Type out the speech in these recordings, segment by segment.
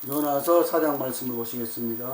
요나서 4장 말씀을 보시겠습니다.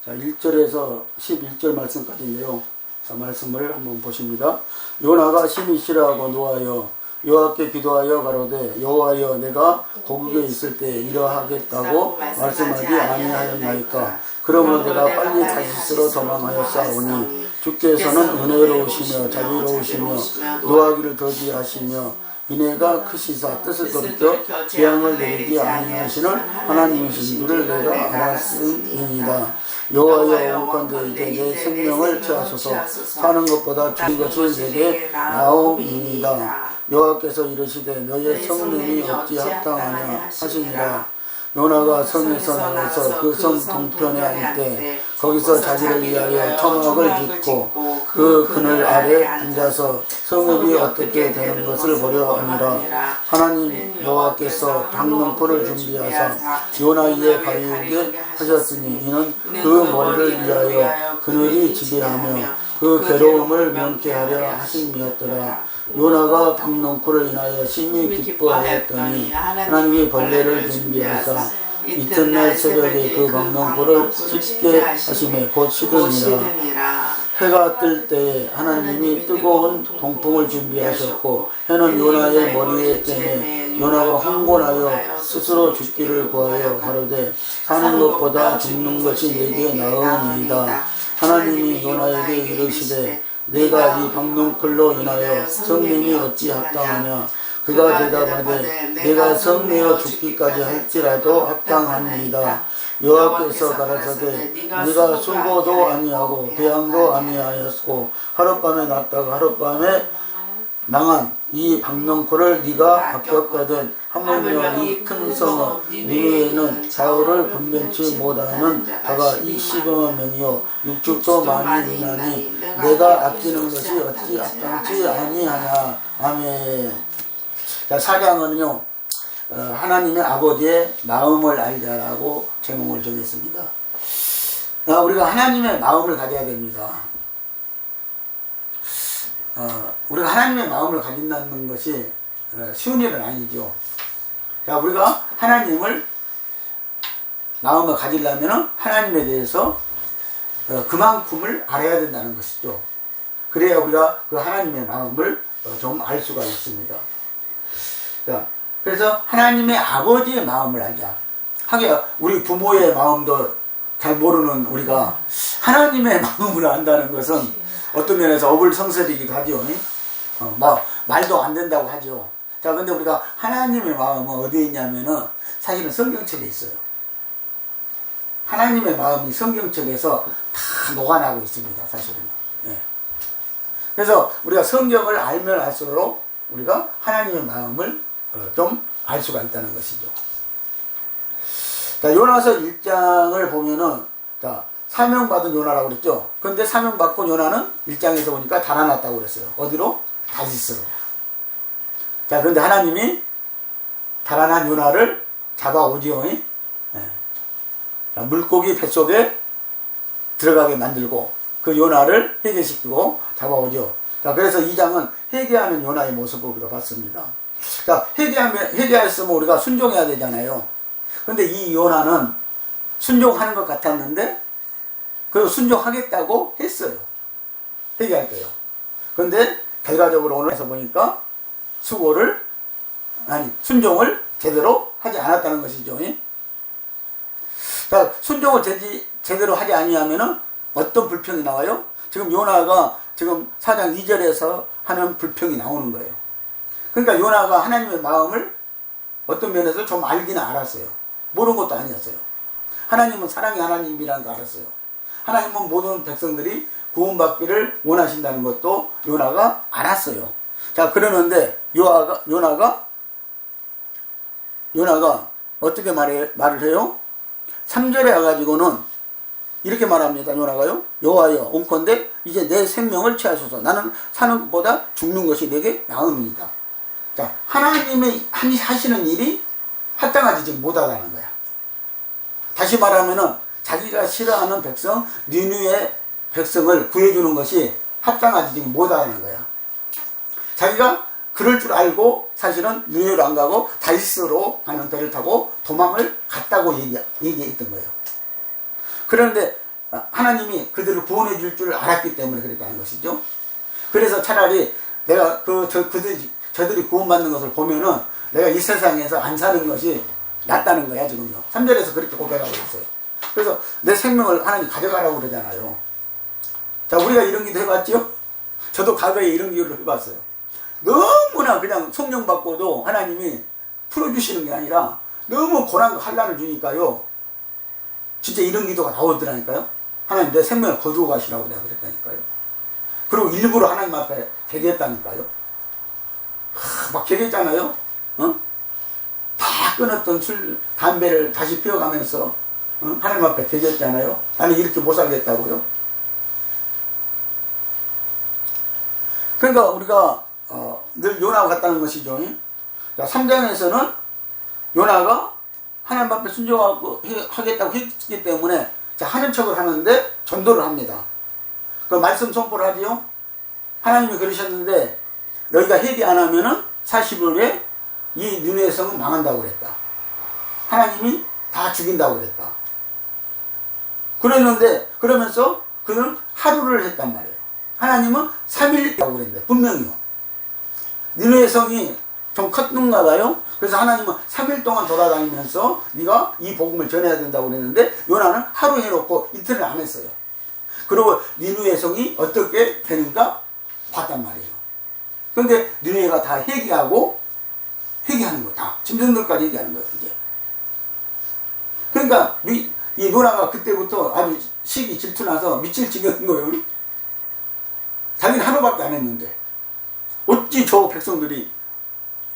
자, 1절에서 11절 말씀까지인데요. 자, 말씀을 한번 보십니다. 요나가 심히 싫어하고 노하여 여호와께 기도하여 가로되 여호와여 내가 고국에 있을 때 이러하겠다고 말씀하지 아니하였나이까. 그러므로 내가 빨리 다시스로 도망하였사오니 주께서는 은혜로우시며 자비로우시며 노하기를 더디하시며 인애가 크시사 뜻을 돌이켜 재앙을 내리지 아니하시는 하나님이신 줄을 내가 알았음이니이다. 여호와여 원컨대 이제 내 생명을 취하소서. 사는 것보다 죽은 것이 내게 나오니이다. 여호와께서 이르시되 너의 성령이 어찌 합당하냐 하시니라. 요나가 성에서 나가서 그 성 동편에 앉되 거기서 자기를 위하여 토막을 짓고 그 그늘 아래 앉아서 성읍이 어떻게 되는 것을 보려 하니라. 하나님 여호와께서 박농포를 준비하사 요나 이에 가리우게 하셨으니 이는 그 머리를 위하여 그늘이 지배하며 그 괴로움을 면케하려 하심이었더라. 요나가 박농포를 인하여 심히 기뻐하였더니 하나님이 벌레를 준비하사 이튿날 새벽에 그 박농포를 씹게 하심에 곧 시드니라. 해가 뜰 때에 하나님이 뜨거운 동풍을 준비하셨고 해는 요나의 머리에 쬐매 요나가 흥분하여 스스로 죽기를 구하여 가로되 사는 것보다 죽는 것이 내게 나으니이다. 하나님이 요나에게 이르시되 내가 이 박농풀로 인하여 성령이 어찌 합당하냐. 그가 대답하되 내가 성내어 죽기까지 할지라도 합당합니다. 여호와께서 가라사대 네가 수고도 아니하고 배양도 아니하였고 하룻밤에 났다가 하룻밤에 망한 이 박농포를 네가 바꿨거든. 하물며 이 큰 성읍 니느웨는 좌우를 분변치 못하는 자가 이 12만 명이요 육축도 많이 있나니 내가 아끼는 것이 어찌 합당치 아니하냐. 아멘. 자, 4장은요 하나님의 아버지의 마음을 알자라고 제목을 정했습니다. 우리가 하나님의 마음을 가져야 됩니다. 우리가 하나님의 마음을 가진다는 것이 쉬운 일은 아니죠. 자, 우리가 하나님을 마음을 가지려면 하나님에 대해서 그만큼을 알아야 된다는 것이죠. 그래야 우리가 그 하나님의 마음을 좀 알 수가 있습니다. 자, 그래서 하나님의 아버지의 마음을 알자. 하긴 우리 부모의 마음도 잘 모르는 우리가 하나님의 마음을 안다는 것은 어떤 면에서 어불성설이기도 하죠. 말도 안 된다고 하죠. 자, 근데 우리가 하나님의 마음은 어디에 있냐면은 사실은 성경책에 있어요. 하나님의 마음이 성경책에서 다 녹아나고 있습니다. 사실은. 네. 그래서 우리가 성경을 알면 알수록 우리가 하나님의 마음을 좀 알 수가 있다는 것이죠. 자, 요나서 1장을 보면은, 자, 사명받은 요나라고 그랬죠. 근데 사명받고 요나는 1장에서 보니까 달아났다고 그랬어요. 어디로? 다시스로. 자, 그런데 하나님이 달아난 요나를 잡아오지요. 네. 물고기 뱃속에 들어가게 만들고 그 요나를 해결시키고 잡아오죠. 자, 그래서 2장은 회개하는 요나의 모습을 우리가 봤습니다. 자, 회개했으면 우리가 순종해야 되잖아요. 근데 이 요나는 순종하는 것 같았는데, 그 순종하겠다고 했어요. 회개할 거예요. 근데 결과적으로 오늘에서 보니까 순종을 제대로 하지 않았다는 것이죠. 자, 순종을 제대로 하지 아니하면은 어떤 불평이 나와요? 지금 요나가 지금 4장 2절에서 하는 불평이 나오는 거예요. 그러니까 요나가 하나님의 마음을 어떤 면에서 좀 알기는 알았어요. 모르는 것도 아니었어요. 하나님은 사랑의 하나님이라는 거 알았어요. 하나님은 모든 백성들이 구원받기를 원하신다는 것도 요나가 알았어요. 자, 그러는데 요나가 어떻게 말을 해요? 3절에 와가지고는 이렇게 말합니다. 요나가요. 여호와여 온컨대 이제 내 생명을 취하소서. 나는 사는 것보다 죽는 것이 내게 나음이다. 자, 하나님의 하시는 일이 합당하지 지금 못하다는 거야. 다시 말하면은 자기가 싫어하는 백성 니느웨 백성을 구해주는 것이 합당하지 지금 못하는 거야. 자기가 그럴 줄 알고 사실은 니느웨로 안 가고 다시스로 가는 배를 타고 도망을 갔다고 얘기했던 거예요. 그런데 하나님이 그들을 구원해 줄 줄 알았기 때문에 그랬다는 것이죠. 그래서 차라리 내가 저들이 구원받는 것을 보면은 내가 이 세상에서 안 사는 것이 낫다는 거야, 지금요. 3절에서 그렇게 고백하고 있어요. 그래서 내 생명을 하나님 가져가라고 그러잖아요. 자, 우리가 이런 기도 해봤죠? 저도 과거에 이런 기도를 해봤어요. 너무나 그냥 성령 받고도 하나님이 풀어주시는 게 아니라 너무 고난과 환난을 주니까요. 진짜 이런 기도가 나오더라니까요. 하나님 내 생명을 거두어 가시라고 내가 그랬다니까요. 그리고 일부러 하나님 앞에 개개했다니까요. 막 개개했잖아요. 어? 다 끊었던 술, 담배를 다시 피워가면서 하나님 앞에 개개했잖아요. 나는 이렇게 못 살겠다고요. 그러니까 우리가 늘 요나와 같다는 것이죠. 자, 3장에서는 요나가 하나님 앞에 순종하겠다고 했기 때문에 자, 하는 척을 하는데 전도를 합니다. 그 말씀 선포를 하지요. 하나님이 그러셨는데 너희가 회개 안 하면은 40일 후에 이 니느웨 성은 망한다고 그랬다. 하나님이 다 죽인다고 그랬다. 그랬는데 그러면서 그는 하루를 했단 말이에요. 하나님은 3일이라고 그랬는데 분명히요. 니느웨 성이 좀 컸는가 봐요. 그래서 하나님은 3일 동안 돌아다니면서 네가 이 복음을 전해야 된다고 그랬는데 요나는 하루 해놓고 이틀을 안 했어요. 그리고 니느웨 성이 어떻게 되는가 봤단 말이에요. 그런데 니느웨가 다 회개하는 거 다 짐승들까지 회개하는 거예요. 이제. 그러니까 이 요나가 그때부터 아주 시기 질투나서 미칠 지경인 거예요. 자기는 하루밖에 안 했는데 어찌 저 백성들이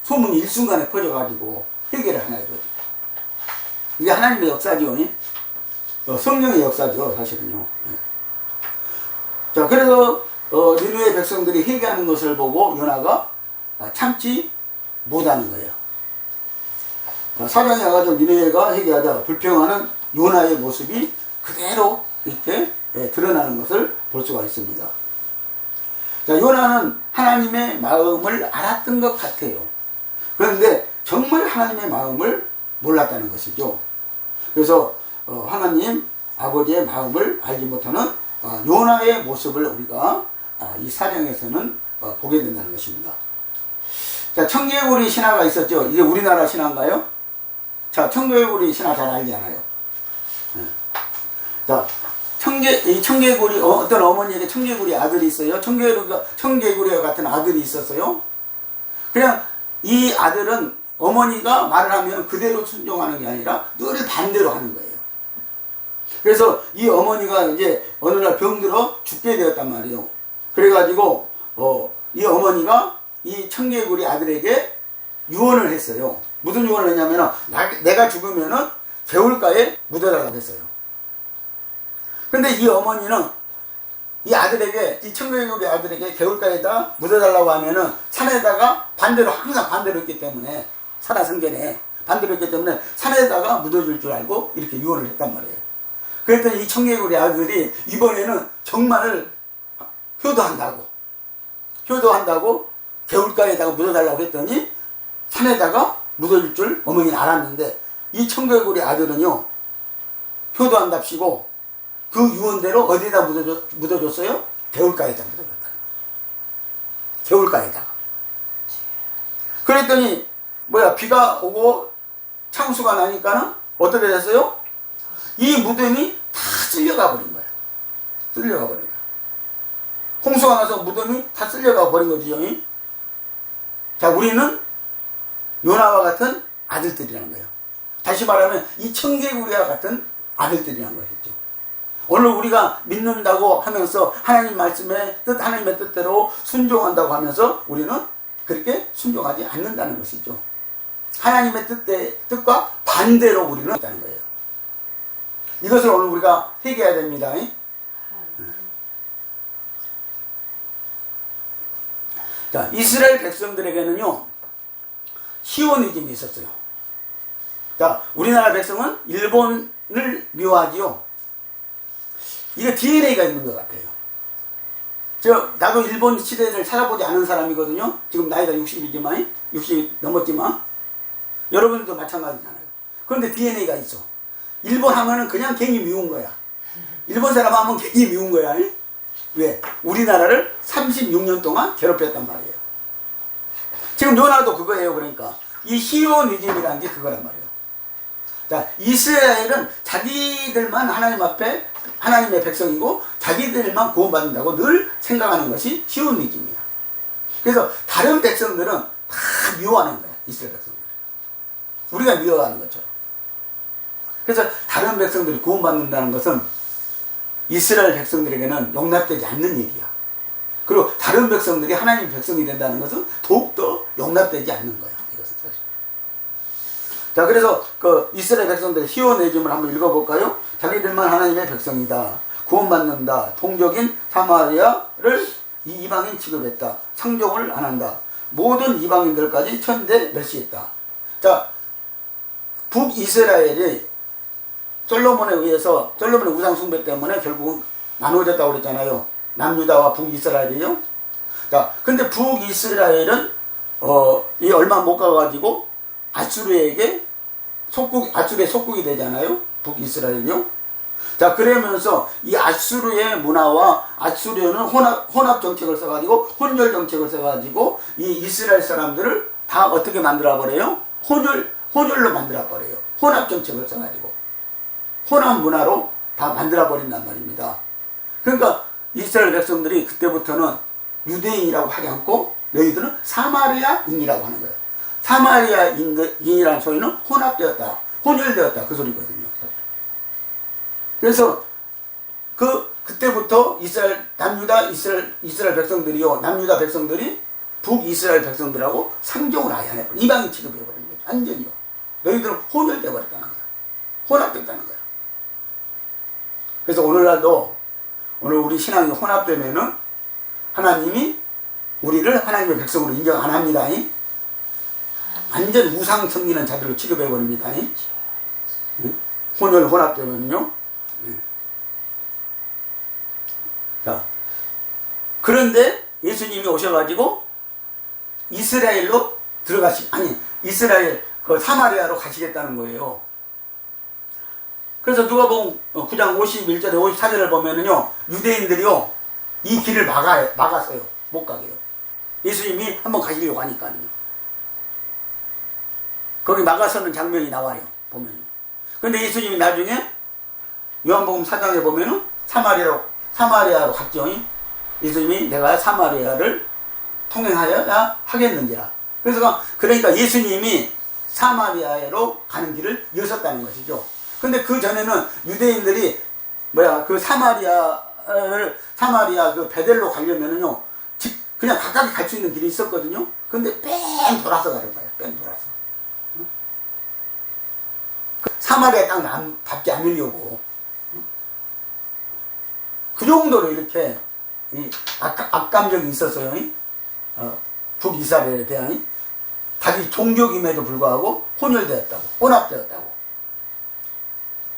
소문이 일순간에 퍼져가지고 회개를 하나 이거죠. 이게 하나님의 역사죠. 성령의 역사죠, 사실은요. 자, 그래서 니느웨 백성들이 회개하는 것을 보고 요나가 참지 못하는 거예요. 사장에 와가지고 니느웨가 회개하자 불평하는 요나의 모습이 그대로 이렇게 드러나는 것을 볼 수가 있습니다. 자, 요나는 하나님의 마음을 알았던 것 같아요. 그런데 정말 하나님의 마음을 몰랐다는 것이죠. 그래서 하나님 아버지의 마음을 알지 못하는 요나의 모습을 우리가 이 사장에서는 보게 된다는 것입니다. 자, 청개구리 신화가 있었죠. 이게 우리나라 신화인가요? 자, 청개구리 신화 잘 알잖아요. 자, 이 청개구리, 어떤 어머니에게 청개구리 아들이 있어요. 청개구리와 같은 아들이 있었어요. 그냥 이 아들은 어머니가 말을 하면 그대로 순종하는 게 아니라 늘 반대로 하는 거예요. 그래서 이 어머니가 이제 어느 날 병들어 죽게 되었단 말이에요. 그래가지고 이 어머니가 이 청개구리 아들에게 유언을 했어요. 무슨 유언을 했냐면 내가 죽으면은 개울가에 묻어달라고 했어요. 근데 이 어머니는 이 청개구리 아들에게 개울가에다 묻어달라고 하면은 산에다가 항상 반대로 했기 때문에 산하성견에 반대로 했기 때문에 산에다가 묻어줄 줄 알고 이렇게 유언을 했단 말이에요. 그랬더니 이 청개구리 아들이 이번에는 정말 효도한다고 개울가에다가 묻어달라고 했더니 산에다가 묻어줄 줄 어머니는 알았는데 이 청개구리 아들은요 효도한답시고 그 유언대로 어디다 묻어줬어요? 개울가에다 묻어줬다. 개울가에다가. 그랬더니 비가 오고 창수가 나니까는 어떻게 됐어요? 이 무덤이 다 쓸려가 버린 거야. 홍수가 나서 무덤이 다 쓸려가 버린 거지요. 자, 우리는 요나와 같은 아들들이라는 거예요. 다시 말하면 이 청개구리와 같은 아들들이라는 것이죠. 오늘 우리가 믿는다고 하면서 하나님 말씀의 뜻, 하나님의 뜻대로 순종한다고 하면서 우리는 그렇게 순종하지 않는다는 것이죠. 하나님의 뜻과 반대로 우리는 있다는 거예요. 이것을 오늘 우리가 회개해야 됩니다. 자, 이스라엘 백성들에게는요 시오니즘이 있었어요. 자, 우리나라 백성은 일본을 미워하지요. 이거 DNA가 있는 것 같아요. 나도 일본 시대를 살아보지 않은 사람이거든요. 지금 나이가 60이지만, 60 넘었지만, 여러분들도 마찬가지잖아요. 그런데 DNA가 있어. 일본 하면은 그냥 괜히 미운 거야. 일본 사람 하면 괜히 미운 거야. 왜? 우리나라를 36년 동안 괴롭혔단 말이에요. 지금 요나도 그거예요. 그러니까 이 시오니즘이라는 게 그거란 말이에요. 자, 이스라엘은 자기들만 하나님 앞에 하나님의 백성이고 자기들만 구원받는다고 늘 생각하는 것이 시오니즘이야. 그래서 다른 백성들은 다 미워하는 거야. 이스라엘 백성들. 우리가 미워하는 것처럼. 그래서 다른 백성들이 구원받는다는 것은 이스라엘 백성들에게는 용납되지 않는 일이야. 그리고 다른 백성들이 하나님 백성이 된다는 것은 더욱더 용납되지 않는 거야. 이것은 사실. 자, 그래서 그 이스라엘 백성들의 시오니즘을 한번 읽어볼까요? 자기들만 하나님의 백성이다. 구원받는다. 동족인 사마리아를 이방인 취급했다. 상종을 안 한다. 모든 이방인들까지 천대 멸시했다. 자, 북이스라엘이 솔로몬에 의해서 솔로몬의 우상 숭배 때문에 결국은 나누어졌다고 그랬잖아요. 남유다와 북이스라엘이요. 자, 근데 북이스라엘은 이 얼마 못 가가지고 아수르에게 아수르의 속국이 되잖아요. 북이스라엘이요. 자, 그러면서 이 아수르의 문화와 아수르는 혼합 정책을 써가지고 혼혈 정책을 써가지고 이 이스라엘 사람들을 다 어떻게 만들어 버려요? 혼혈로 만들어 버려요. 혼합 정책을 써가지고 혼합 문화로 다 만들어 버린단 말입니다. 그러니까 이스라엘 백성들이 그때부터는 유대인이라고 하지 않고 너희들은 사마리아인이라고 하는 거예요. 사마리아인이라는 소리는 혼합되었다, 혼혈되었다 그 소리거든요. 그래서 그때부터 이스라엘 백성들이요, 남유다 백성들이 북이스라엘 백성들하고 상종을 아예 안 해버려. 이방인 취급해버리는 거죠. 완전히요. 너희들은 혼혈되어 버렸다는 거야. 혼합됐다는 거야. 그래서 오늘날도 오늘 우리 신앙이 혼합되면은 하나님이 우리를 하나님의 백성으로 인정 안 합니다. 완전 우상 섬기는 자들로 취급해버립니다. 혼혈 혼합되면요. 자, 그런데 예수님이 오셔가지고 이스라엘 그 사마리아로 가시겠다는 거예요. 그래서 누가복음 9장 51절에 54절을 보면은요, 유대인들이요 이 길을 막았어요. 못 가게요. 예수님이 한번 가시려고 하니까요. 거기 막아서는 장면이 나와요. 보면. 근데 예수님이 나중에 요한복음 4장에 보면은 사마리아로 갔죠. 예수님이 내가 사마리아를 통행하여야 하겠는지라. 그러니까 예수님이 사마리아로 가는 길을 여셨다는 것이죠. 근데 그 전에는 유대인들이 그 사마리아 그 베델로 가려면은요, 그냥 가깝게 갈 수 있는 길이 있었거든요. 근데 뺑 돌아서 가는 거예요. 뺑 돌아서. 사마리아 땅 밟지 않으려고. 그 정도로 이렇게 악감정이 있었어요. 북이스라엘에 대한 자기 종족임에도 불구하고 혼혈되었다고, 혼합되었다고.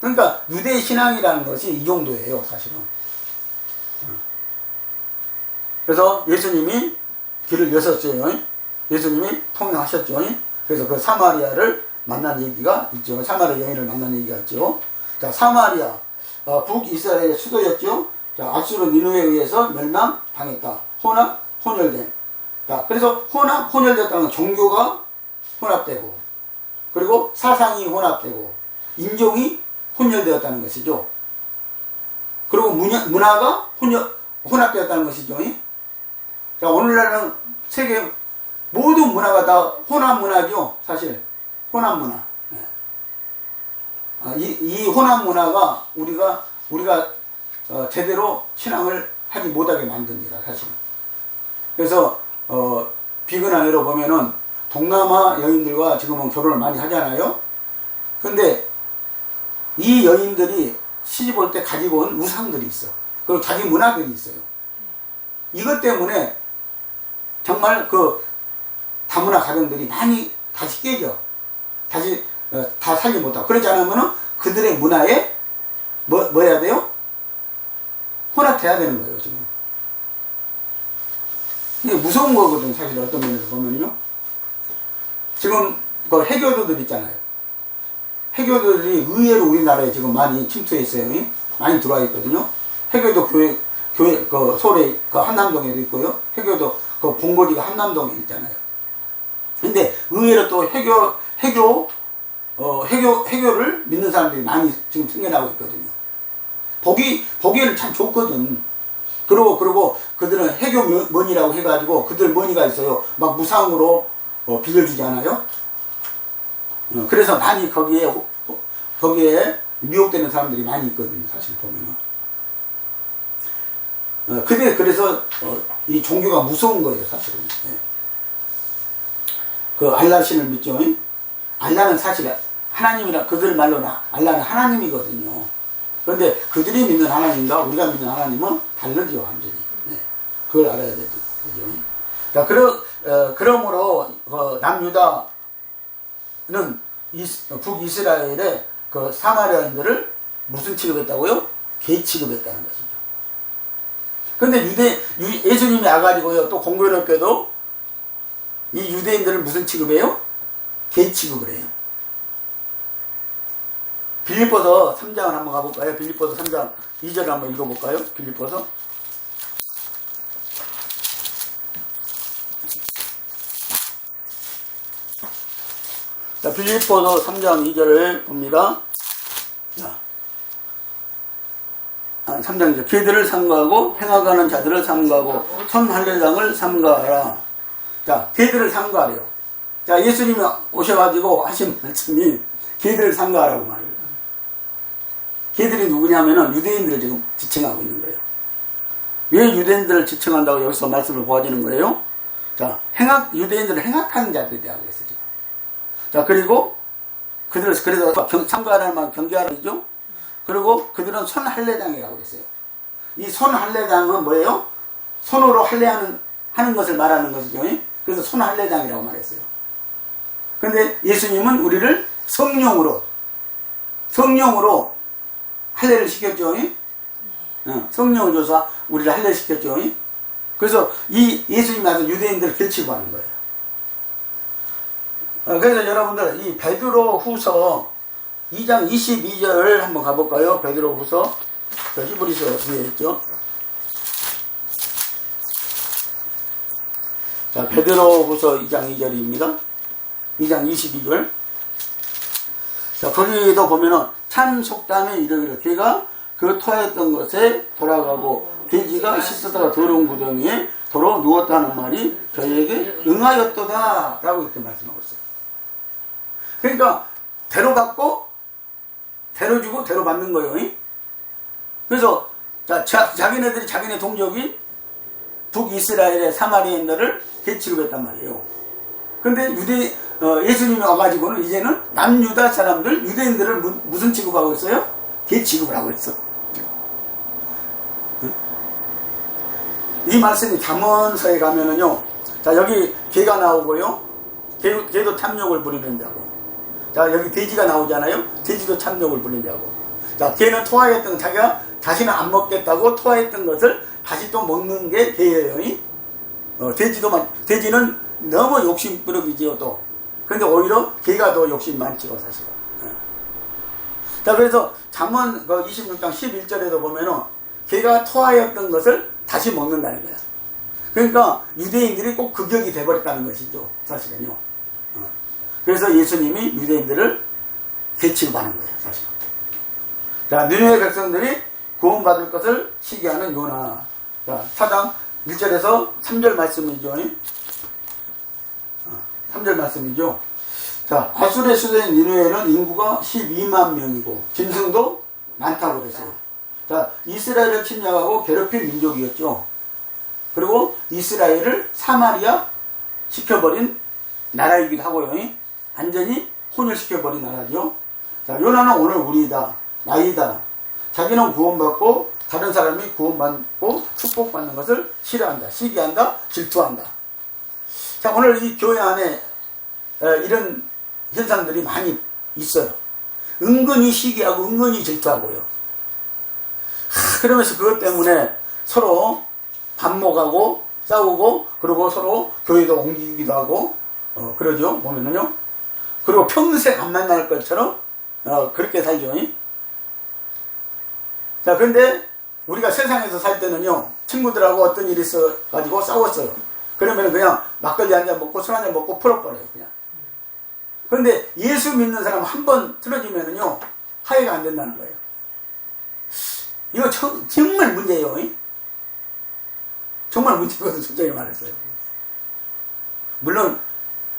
그러니까 유대 신앙이라는 것이 이 정도예요, 사실은. 그래서 예수님이 길을 여셨어요. 예수님이 통행하셨죠. 그래서 그 사마리아를 만난 얘기가 있죠. 사마리아 여인을 만난 얘기가 있죠. 자, 사마리아, 북이스라엘의 수도였죠. 자, 아수르 니누에 의해서 멸망당했다. 혼혈된. 자, 그래서 혼혈됐다는 건 종교가 혼합되고, 그리고 사상이 혼합되고, 인종이 혼혈되었다는 것이죠. 그리고 문화가 혼합되었다는 것이죠. 자, 오늘날은 세계 모든 문화가 다 혼합 문화죠. 사실 혼합 문화. 이 혼합 문화가 우리가 제대로 신앙을 하지 못하게 만듭니다. 사실. 그래서 비근한 예로 보면은 동남아 여인들과 지금은 결혼을 많이 하잖아요. 근데 이 여인들이 시집 올 때 가지고 온 우상들이 있어. 그리고 자기 문화들이 있어요. 이것 때문에 정말 그 다문화 가정들이 많이 다시 깨져. 다시 다 살지 못하고. 그렇지 않으면은 그들의 문화에 뭐 해야 돼요? 혼합돼야 되는 거예요, 지금. 이게 무서운 거거든, 사실 어떤 면에서 보면요. 지금 그 해교도들 있잖아요. 해교도들이 의외로 우리나라에 지금 많이 침투해 있어요. 많이 들어와 있거든요. 해교도 교회 그 서울에 그 한남동에도 있고요. 해교도 그 본거지가 한남동에 있잖아요. 근데 의외로 또 해교를 믿는 사람들이 많이 지금 생겨나고 있거든요. 보기에는 참 좋거든. 그리고 그들은 해교머니라고 해가지고 그들 머니가 있어요. 막 무상으로 빌려주지 않아요? 그래서 많이 거기에 미혹되는 사람들이 많이 있거든요. 사실 보면은. 그래서 이 종교가 무서운 거예요, 사실은. 그 알라 신을 믿죠. 알라는 사실 하나님이라 그들 말로는 알라는 하나님이거든요. 그런데 그들이 믿는 하나님과 우리가 믿는 하나님은 다르죠, 완전히. 그걸 알아야 되죠. 자, 그러므로 남유다는 북이스라엘의 그 사마리아인들을 무슨 취급했다고요? 개 취급했다는 것이죠. 근데 예수님이 와가지고요, 또 공교롭게도 이 유대인들을 무슨 취급해요? 개 취급을 해요. 빌립보서 3장을 한번 가볼까요? 빌립보서 3장 2절을 한번 읽어볼까요? 빌립보서. 자, 빌립보서 3장 2절을 봅니다. 자, 3장 2절. 걔들을 삼가하고 행하가는 자들을 삼가하고 선할례장을 삼가하라. 자, 걔들을 삼가하래요. 자, 예수님이 오셔가지고 하신 말씀이 걔들을 삼가하라고 말해요. 걔들이 누구냐면은 유대인들을 지금 지칭하고 있는 거예요. 왜 유대인들을 지칭한다고 여기서 말씀을 보아지는 거예요? 자, 유대인들을 행악하는 자들이라고 그랬어요. 자, 그리고 그들을 그래서 삼가하라는 말 경계하라죠. 그리고 그들은 선할례장이라고 그랬어요. 이 선할례장은 뭐예요? 손으로 하는 것을 말하는 것이죠. 그래서 선할례장이라고 말했어요. 근데 예수님은 우리를 성령으로 할례를 시켰죠. 성령을 줘서 우리를 할례를 시켰죠. 그래서 이 예수님이 와서 유대인들을 결치고 하는 거예요. 그래서 여러분들 이 베드로 후서 2장 22절 한번 가볼까요? 베드로 후서 히브리서 뒤에 있죠. 자, 베드로 후서 2장 2절입니다. 2장 22절. 자, 거기도 보면은 참 속담에 이르기를 걔가 그 토하였던 것에 돌아가고 돼지가 씻었다가 더러운 구덩이에 도로 누웠다 하는 말이 저희에게 응하였도다 라고 이렇게 말씀하고 있어요. 그러니까 대로 받고 대로 주고 대로 받는 거예요. 그래서 자기네들이 자기네 동족이 북이스라엘의 사마리아인들을 개취급했단 말이에요. 근데 예수님이 와가지고는 이제는 남유다 사람들 유대인들을 무슨 취급하고 있어요? 개취급을 하고 있어. 이 말씀이 잠언서에 가면은요, 자, 여기 개가 나오고요, 개도 탐욕을 부리는다고. 자, 여기 돼지가 나오잖아요. 돼지도 탐욕을 부린다고. 자, 개는 토하였던 자기가 자신은 안 먹겠다고 토하였던 것을 다시 또 먹는 게 개예요. 돼지는 너무 욕심부리지요 또. 근데 오히려 개가 더 욕심 많지요, 사실은. 자, 그래서 잠언 26장 11절에도 보면은 개가 토하였던 것을 다시 먹는다는 거야. 그러니까 유대인들이 꼭 극역이 돼버렸다는 것이죠, 사실은요. 그래서 예수님이 유대인들을 개취급하는 거예요, 사실. 자, 느느웨 백성들이 구원받을 것을 시기하는 요나. 자, 4장 1절에서 3절 말씀이죠. 3절 말씀이죠. 자, 아수르의 수도인 니느웨는 인구가 12만 명이고 짐승도 많다고 그랬어요. 자, 이스라엘을 침략하고 괴롭힌 민족이었죠. 그리고 이스라엘을 사마리아 시켜버린 나라이기도 하고요. 완전히 혼혈시켜버린 나라죠. 자, 요나는 오늘 우리다, 나이다. 자기는 구원받고 다른 사람이 구원받고 축복받는 것을 싫어한다, 시기한다, 질투한다. 자, 오늘 이 교회 안에 이런 현상들이 많이 있어요. 은근히 시기하고 은근히 질투하고요. 그러면서 그것 때문에 서로 반목하고 싸우고, 그리고 서로 교회도 옮기기도 하고, 그러죠. 보면은요. 그리고 평생 안 만날 것처럼, 그렇게 살죠. 자, 그런데 우리가 세상에서 살 때는요, 친구들하고 어떤 일이 있어가지고 싸웠어요. 그러면 그냥 막걸리 한 잔 먹고 술 한 잔 먹고 풀어버려요, 그냥. 그런데 예수 믿는 사람 한 번 틀어지면은요, 화해가 안 된다는 거예요. 이거 정말 문제예요. 정말 문제거든, 솔직히 말했어요. 물론,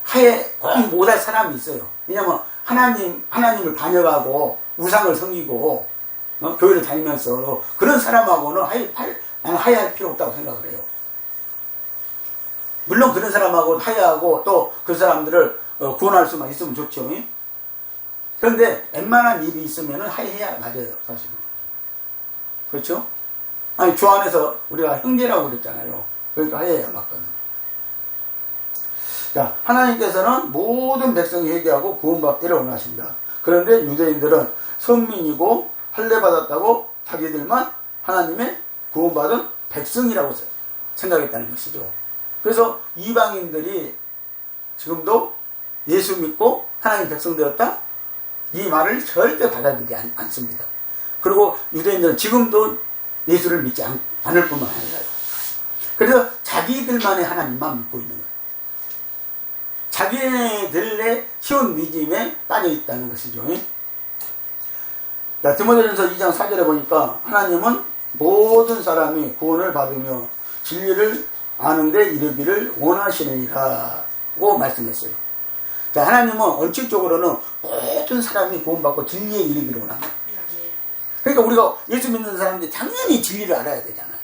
화해 꼭 못할 사람이 있어요. 왜냐면, 하나님을 반역하고, 우상을 섬기고, 교회를 다니면서, 그런 사람하고는 나는 화해할 필요 없다고 생각을 해요. 물론 그런 사람하고 화해하고, 또 그 사람들을 구원할 수만 있으면 좋죠. 그런데, 웬만한 일이 있으면 화해해야 맞아요, 사실은. 그렇죠? 아니, 주 안에서 우리가 형제라고 그랬잖아요. 그러니까 화해해야 맞거든. 자, 하나님께서는 모든 백성이 회개하고 구원받기를 원하십니다. 그런데 유대인들은 선민이고 할례받았다고 자기들만 하나님의 구원받은 백성이라고 생각했다는 것이죠. 그래서 이방인들이 지금도 예수 믿고 하나님 백성 되었다? 이 말을 절대 받아들이지 않습니다. 그리고 유대인들은 지금도 예수를 믿지 않을 뿐만 아니라, 그래서 자기들만의 하나님만 믿고 있는 거예요. 자기들의 시온니즘에 빠져 있다는 것이죠. 자, 디모데전서 2장 4절에 보니까 하나님은 모든 사람이 구원을 받으며 진리를 아는데 이르기를 원하시느니라고 말씀했어요. 자, 하나님은 원칙적으로는 모든 사람이 구원받고 진리에 이르기를 원합니다. 그러니까 우리가 예수 믿는 사람들이 당연히 진리를 알아야 되잖아요.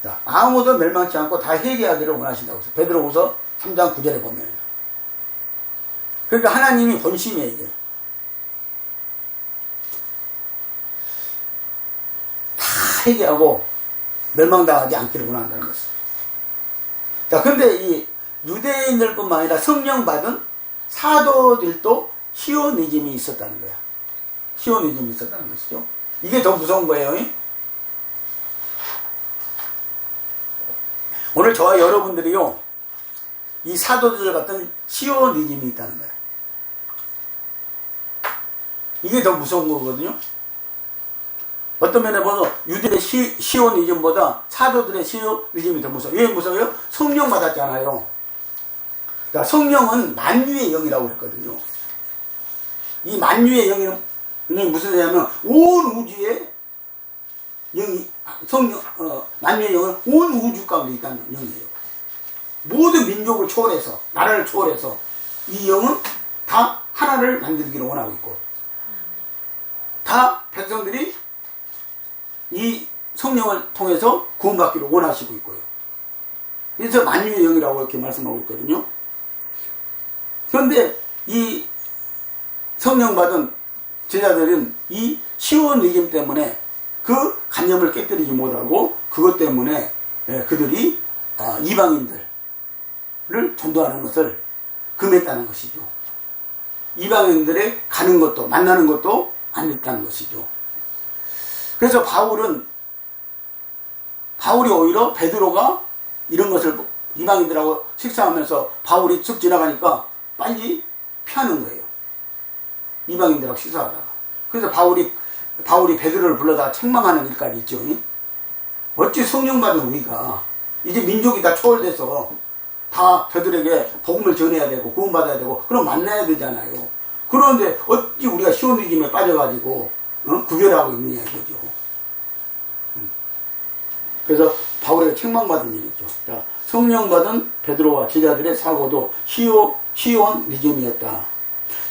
자, 아무도 멸망치 않고 다 회개하기를 원하신다고 해서 베드로후서 3장 9절에 보면, 그러니까 하나님이 본심이에요, 이게. 다 회개하고 멸망당하지 않기를 원한다는 것이죠. 자, 근데 이 유대인들뿐만 아니라 성령 받은 사도들도 시오니즘이 있었다는 거야. 시오니즘이 있었다는 것이죠. 이게 더 무서운 거예요. 오늘 저와 여러분들이요, 이 사도들 같은 시오니즘이 있다는 거예요. 이게 더 무서운 거거든요. 어떤 면에 보면 유대의 시오니즘보다 사도들의 시오니즘이 더 무서워요. 왜 무서워요? 성령 받았잖아요. 자, 성령은 만유의 영이라고 했거든요. 이 만유의 영이 무슨 의미냐면 온 우주에 영이, 만유의 영은 온 우주 가운데 있다는 영이에요. 모든 민족을 초월해서, 나라를 초월해서 이 영은 다 하나를 만들기를 원하고 있고, 다 백성들이 이 성령을 통해서 구원받기를 원하시고 있고요. 그래서 만유의 영이라고 이렇게 말씀하고 있거든요. 그런데 이 성령 받은 제자들은 이 시온니즘 때문에 그 관념을 깨뜨리지 못하고, 그것 때문에 그들이 이방인들을 전도하는 것을 금했다는 것이죠. 이방인들의 가는 것도 만나는 것도 안 됐다는 것이죠. 그래서 바울이 오히려 베드로가 이런 것을 이방인들하고 식사하면서 바울이 쑥 지나가니까 빨리 피하는 거예요. 이방인들하고 식사하다가. 그래서 바울이 베드로를 불러다가 책망하는 일까지 있죠. 어찌 성령 받은 우리가 이제 민족이 다 초월돼서 다 저들에게 복음을 전해야 되고 구원받아야 되고 그럼 만나야 되잖아요. 그런데 어찌 우리가 시온니즘에 빠져가지고 구별하고 있느냐 이거죠. 그래서 바울에게 책망받은 일이죠. 자, 성령 받은 베드로와 제자들의 사고도 시온니즘이었다.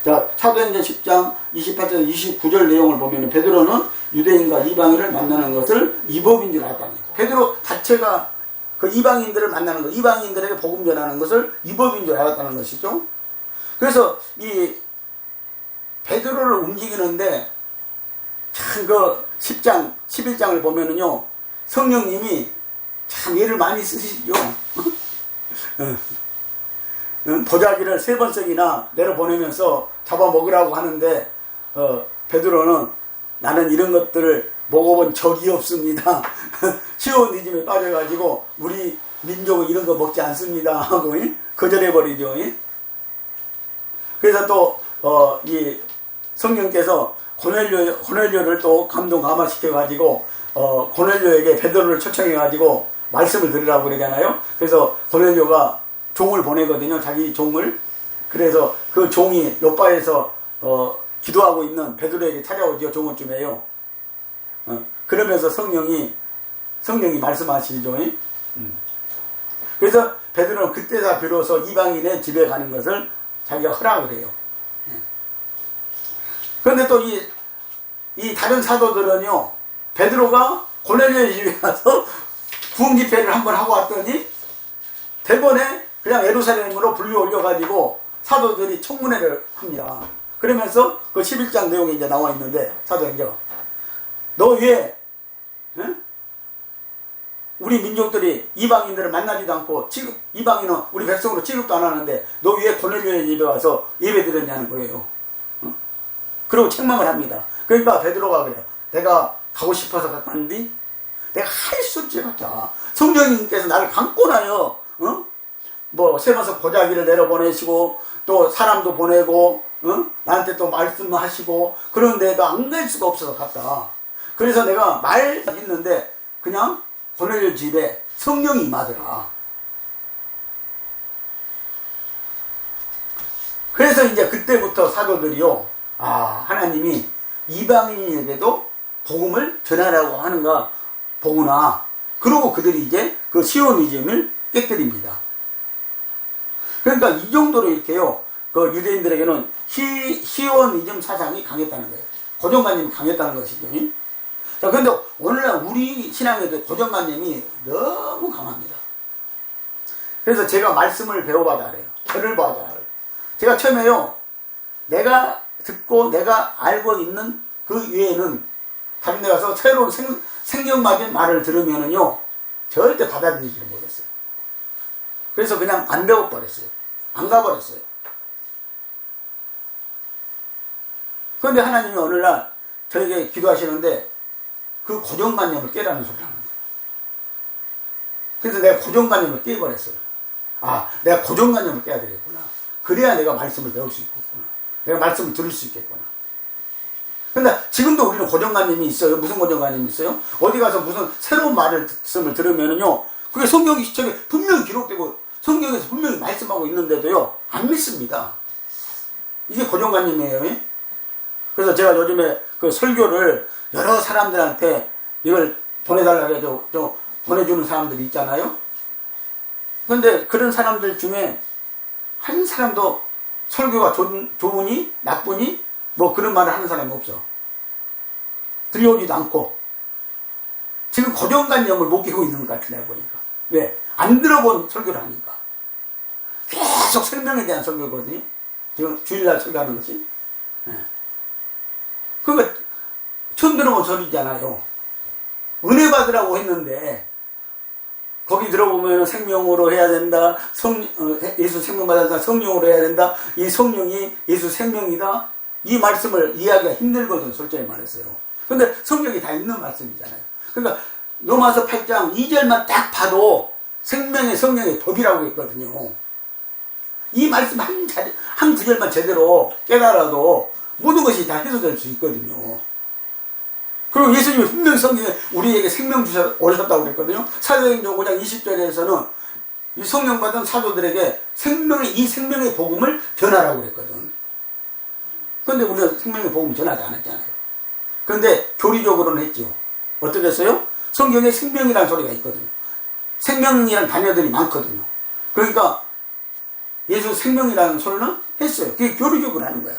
자, 사도행전 10장 28절 29절 내용을 보면 베드로는 유대인과 이방인을 만나는 것을 이법인 줄 알았다는 거예요. 베드로 자체가 그 이방인들을 만나는 것, 이방인들에게 복음 전하는 것을 이법인 줄 알았다는 것이죠. 그래서 이 베드로를 움직이는데 참 그 10장, 11장을 보면은요, 성령님이 참 얘를 많이 쓰시죠. 보자기를 3번씩이나 내려보내면서 잡아먹으라고 하는데, 베드로는 나는 이런 것들을 먹어본 적이 없습니다. 시오니즘에 빠져가지고 우리 민족은 이런 거 먹지 않습니다 하고 거절해버리죠. 그래서 또 이 성령께서 고넬료를 또 감동 감화시켜가지고 고넬료에게 베드로를 초청해가지고 말씀을 들으라고 그러잖아요. 그래서 고넬료가 종을 보내거든요. 자기 종을. 그래서 그 종이 요바에서 기도하고 있는 베드로에게 찾아오죠. 종은쯤에요. 그러면서 성령이 말씀하시죠. 그래서 베드로는 그때다 비로소 이방인의 집에 가는 것을 자기가 허락을 해요. 그런데 또 이 다른 사도들은요, 베드로가 고넬료의 집에 가서 부흥 집회를 한번 하고 왔더니 대번에 그냥 예루살렘으로 불려 올려가지고 사도들이 청문회를 합니다. 그러면서 그 11장 내용이 이제 나와 있는데, 사도행전. 너 왜, 우리 민족들이 이방인들을 만나지도 않고, 이방인은 우리 백성으로 취급도 안 하는데, 너 왜 고넬료의 집에 와서 예배 드렸냐는 거예요. 그리고 책망을 합니다. 그러니까 베드로가 그래요. 내가 가고 싶어서 갔는데, 내가 할 수 없지, 같아. 성령님께서 나를 감고 나요. 세마서 보자기를 내려보내시고, 또 사람도 보내고, 나한테 또 말씀하시고, 그런데도 안 갈 수가 없어서 갔다. 그래서 내가 말했는데, 그냥 고넬료 집에 성령이 임하더라. 그래서 이제 그때부터 사도들이요, 하나님이 이방인에게도 복음을 전하라고 하는가 보구나. 그러고 그들이 이제 그 시오니즘을 깨뜨립니다. 그러니까 이 정도로 이렇게요, 그 유대인들에게는 시오니즘 사상이 강했다는 거예요. 고정관념이 강했다는 것이죠. 자, 근데 오늘날 우리 신앙에도 고정관념이 너무 강합니다. 그래서 제가 말씀을 배워봐야 해요. 저를 봐야 해요. 제가 처음에요, 내가 듣고 내가 알고 있는 그 외에는 다른 데 가서 새로운 생경맞은 말을 들으면은요, 절대 받아들이지를 못했어요. 그래서 그냥 안 배워버렸어요. 안 가버렸어요. 그런데 하나님이 오늘날 저에게 기도하시는데 그 고정관념을 깨라는 소리를 하는 거예요. 그래서 내가 고정관념을 깨버렸어요. 내가 고정관념을 깨야 되겠구나. 그래야 내가 말씀을 배울 수 있겠구나. 내가 말씀을 들을 수 있겠구나. 근데 지금도 우리는 고정관념이 있어요. 무슨 고정관념이 있어요? 어디 가서 무슨 새로운 말씀을 들으면은요, 그게 성경이 시청에 분명히 기록되고 성경에서 분명히 말씀하고 있는데도요, 안 믿습니다. 이게 고정관념이에요. 그래서 제가 요즘에 그 설교를 여러 사람들한테 이걸 보내달라고 해서 좀 보내주는 사람들이 있잖아요. 근데 그런 사람들 중에 한 사람도 설교가 좋으니 나쁘니 뭐 그런 말을 하는 사람이 없어. 들려오지도 않고. 지금 고정관념을 못 끼고 있는 것 같아, 내가 보니까. 왜? 안 들어본 설교를 하니까. 계속 생명에 대한 설교거든요. 지금 주일날 설교하는 것이. 그러니까 처음 들어본 소리잖아요. 은혜 받으라고 했는데 거기 들어보면 생명으로 해야 된다. 예수 생명 받았다. 성령으로 해야 된다. 이 성령이 예수 생명이다. 이 말씀을 이해하기가 힘들거든, 솔직히 말했어요. 근데 성경이 다 있는 말씀이잖아요. 그러니까 로마서 8장 2절만 딱 봐도 생명의 성령의 법이라고 했거든요. 이 말씀 한 구절만 제대로 깨달아도 모든 것이 다 해소될 수 있거든요. 그리고 예수님이 분명히 성경에 우리에게 생명 오셨다고 그랬거든요. 사도행전 5장 20절에서는 이 성령 받은 사도들에게 이 생명의 복음을 전하라고 그랬거든. 그런데 우리는 생명의 복음 전하지 않았잖아요. 그런데 교리적으로는 했죠. 어떻게 했어요? 성경에 생명이라는 소리가 있거든요. 생명이라는 단어들이 많거든요. 그러니까 예수 생명이라는 소리는 했어요. 그게 교리적으로 하는 거야.